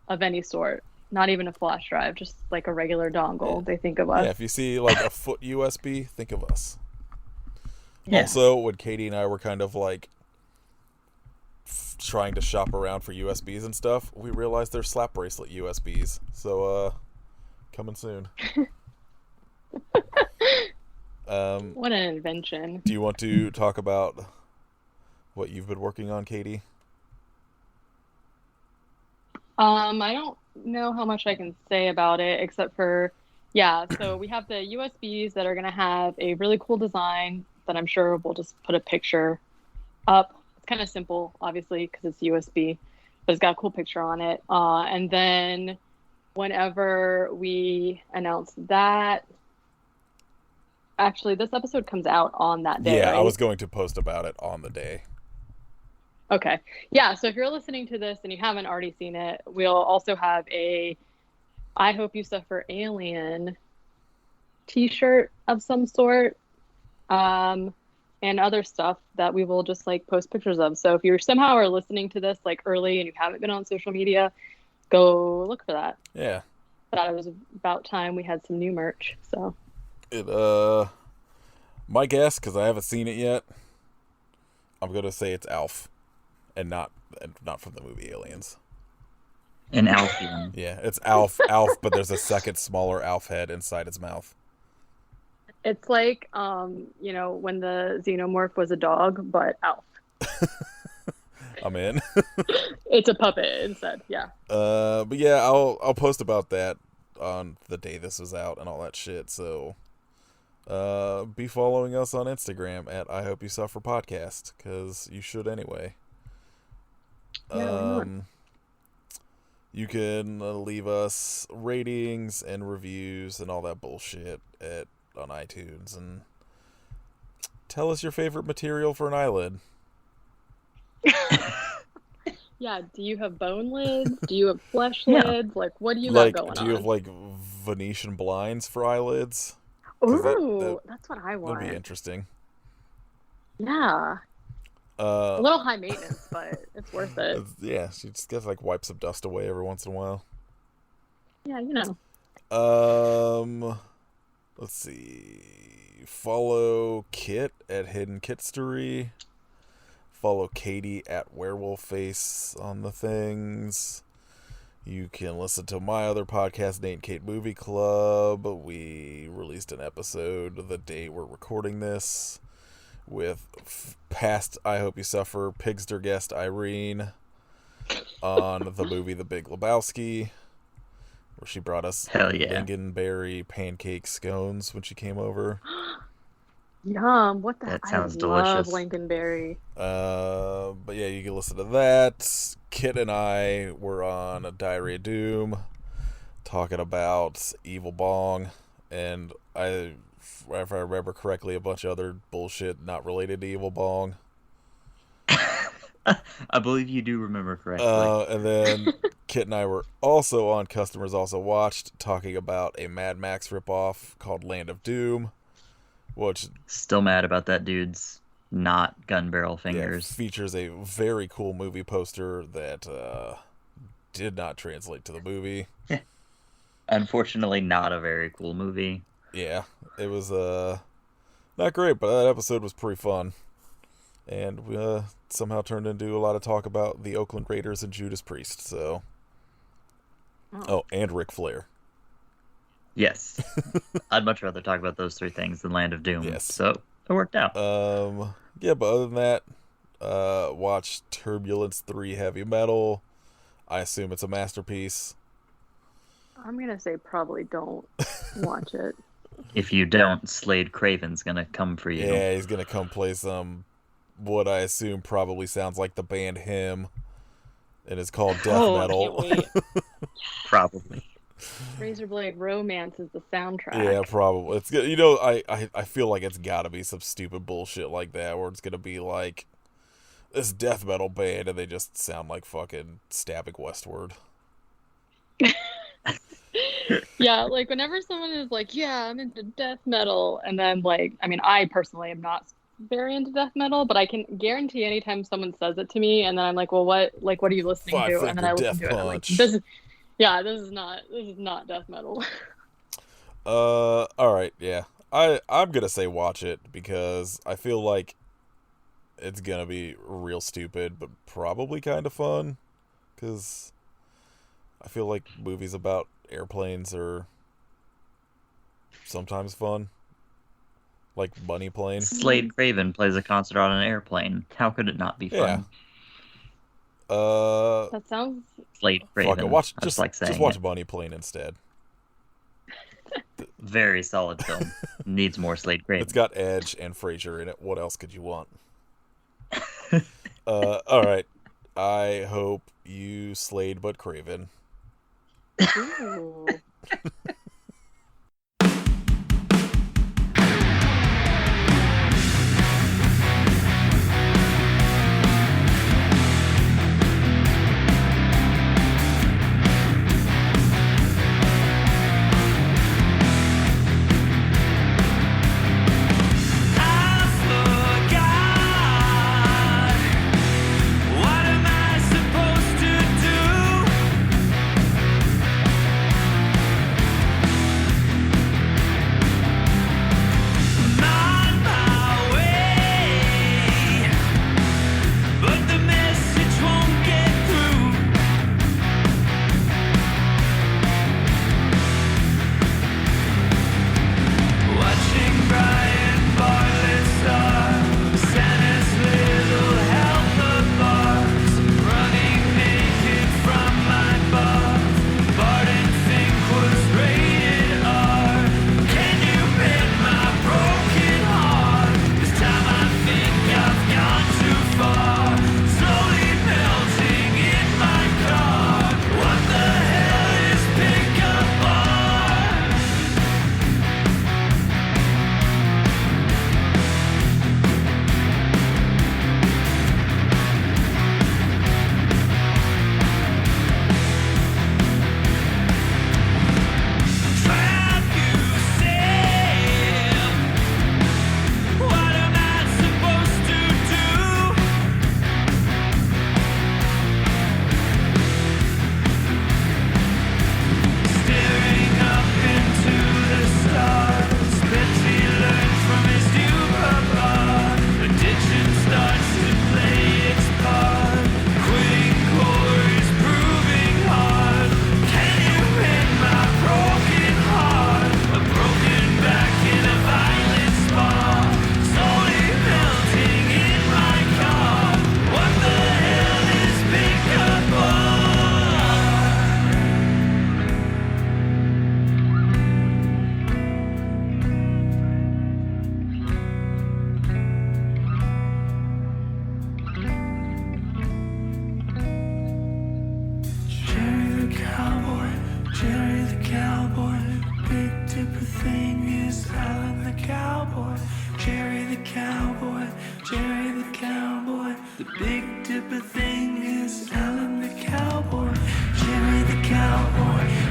of any sort, not even a flash drive, just like a regular dongle, they think of us. Yeah, if you see like a foot USB, think of us. Yeah. Also, when Katie and I were kind of like trying to shop around for USBs and stuff, we realized there's slap bracelet USBs. So, coming soon. What an invention. Do you want to talk about what you've been working on, Katie? I don't know how much I can say about it except for, so we have the USBs that are going to have a really cool design that I'm sure we'll just put a picture up. It's kind of simple, obviously, because it's USB, but it's got a cool picture on it. And then whenever we announce that, actually, this episode comes out on that day. Yeah, right? I was going to post about it on the day. Okay. Yeah, so if you're listening to this and you haven't already seen it, we'll also have a I Hope You Suffer Alien t-shirt of some sort, and other stuff that we will just like post pictures of. So if you're somehow are listening to this like early and you haven't been on social media, go look for that. Yeah. Thought it was about time we had some new merch. So my guess, because I haven't seen it yet, I'm gonna say it's Alf. And not from the movie Aliens. An Alfian. Yeah, it's Alf, but there's a second smaller Alf head inside its mouth. it's like when the xenomorph was a dog, but Alf. I'm in. It's a puppet instead, yeah. But yeah, I'll post about that on the day this is out and all that shit. So, be following us on Instagram at I Hope You Suffer Podcast, because you should anyway. You can leave us ratings and reviews and all that bullshit on iTunes, and tell us your favorite material for an eyelid. Yeah, do you have bone lids? Do you have flesh lids? Like, what do you got going on? Do you have like Venetian blinds for eyelids? Ooh, that's what I want. That'd be interesting. Yeah. A little high maintenance, but it's worth it. Yeah, she just gets like wipe some dust away every once in a while. Yeah, Let's see. Follow Kit at Hidden Kitstery. Follow Katie at Werewolf Face on the things. You can listen to my other podcast, Nate and Kate Movie Club. We released an episode the day we're recording this with past I Hope You Suffer Pigster guest Irene on the movie The Big Lebowski, where she brought us lingonberry pancake scones when she came over. Yum! What the? That sounds love delicious. lingonberry. But yeah, you can listen to that. Kit and I were on a Diary of Doom talking about Evil Bong, and if I remember correctly, a bunch of other bullshit not related to Evil Bong. I believe you do remember correctly. And then Kit and I were also on Customers Also Watched talking about a Mad Max ripoff called Land of Doom, which still mad about that dude's not gun barrel fingers. Features a very cool movie poster that did not translate to the movie. Unfortunately, not a very cool movie. Yeah, it was not great, but that episode was pretty fun. And we somehow turned into a lot of talk about the Oakland Raiders and Judas Priest. So, and Ric Flair. Yes, I'd much rather talk about those three things than Land of Doom. Yes, so it worked out. Yeah, but other than that, Watch Turbulence 3 Heavy Metal. I assume it's a masterpiece. I'm gonna say probably don't watch it. If you don't, Slade Craven's gonna come for you. Yeah, he's gonna come play some, what I assume probably sounds like the band Him, and it's called death metal. I can't wait. Probably. Razorblade Romance is the soundtrack. Yeah, probably. It's good. You know, I feel like it's got to be some stupid bullshit like that, where it's gonna be like this death metal band, and they just sound like fucking Stabbing Westward. Yeah, like whenever someone is like, "Yeah, I'm into death metal," and then like, I mean, I personally am not very into death metal, but I can guarantee anytime someone says it to me, and then I'm like, "Well, what are you listening to?" And then I listen to it. I'm like, this is not death metal. All right, yeah. I'm gonna say watch it because I feel like it's gonna be real stupid, but probably kind of fun. Because I feel like movies about airplanes are sometimes fun, like Bunny Plane. Slade Craven plays a concert on an airplane. How could it not be fun? Yeah. That sounds. Slade Craven. Just watch Bunny Plane instead. Very solid film. Needs more Slade Craven. It's got Edge and Frasier in it. What else could you want? All right. I hope you slayed but Craven. Ooh.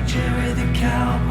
Jerry the cowboy,